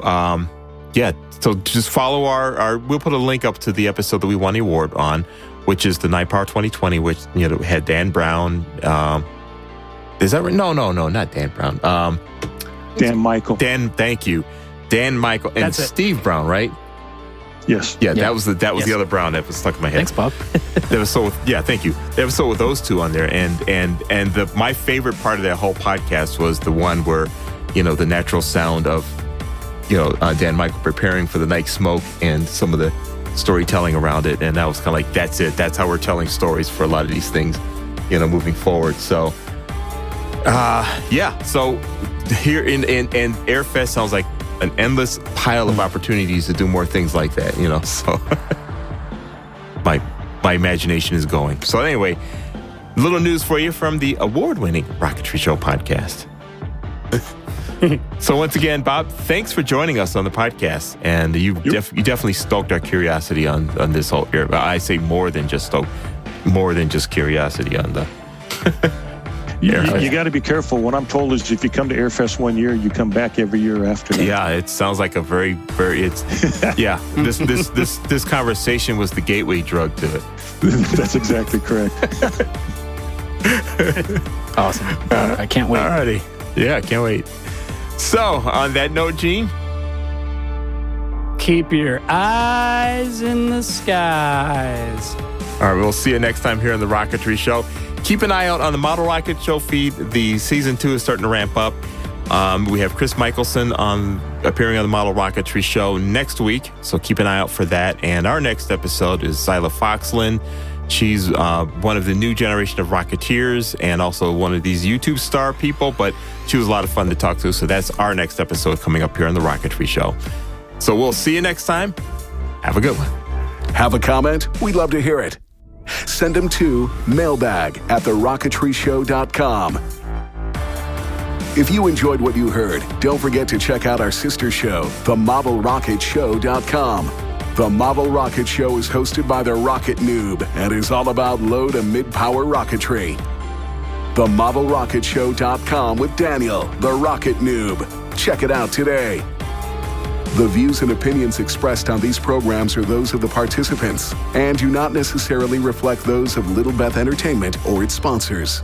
so just follow we'll put a link up to the episode that we won the award on, which is the NIPAR 2020, which, had Dan Brown. Is that right? No, not Dan Brown. Dan Michael. Thank you. Dan Michael and Steve Brown, right? Yes. Yeah, that was the other Brown that was stuck in my head. Thanks, Bob. Thank you. That was so with those two on there, and my favorite part of that whole podcast was the one where, the natural sound of, Dan Michael preparing for the night smoke and some of the storytelling around it, and that was kind of like, that's it. That's how we're telling stories for a lot of these things, moving forward. So, So here in Airfest sounds like an endless pile of opportunities to do more things like that, so my imagination is going. So anyway, little news for you from the award-winning Rocketry Show podcast. So once again, Bob, thanks for joining us on the podcast, and you definitely stoked our curiosity on this whole area. I say more than just curiosity on the You got to be careful. What I'm told is if you come to Airfest one year, you come back every year after that. Yeah, it sounds like a very, very, this conversation was the gateway drug to it. That's exactly correct. Awesome. I can't wait. Alrighty. Yeah, I can't wait. So, on that note, Gene? Keep your eyes in the skies. All right, we'll see you next time here on the Rocketry Show. Keep an eye out on the Model Rocket Show feed. The season 2 is starting to ramp up. We have Chris Michelson appearing on the Model Rocketry Show next week, so keep an eye out for that. And our next episode is Zyla Foxlin. She's one of the new generation of Rocketeers and also one of these YouTube star people, but she was a lot of fun to talk to. So that's our next episode coming up here on the Rocketry Show. So we'll see you next time. Have a good one. Have a comment? We'd love to hear it. Send them to mailbag@TheRocketryShow.com. If you enjoyed what you heard, don't forget to check out our sister show, TheModelRocketShow.com. The Model Rocket Show is hosted by the Rocket Noob and is all about low to mid-power rocketry. TheModelRocketShow.com with Daniel, the Rocket Noob. Check it out today. The views and opinions expressed on these programs are those of the participants and do not necessarily reflect those of Little Beth Entertainment or its sponsors.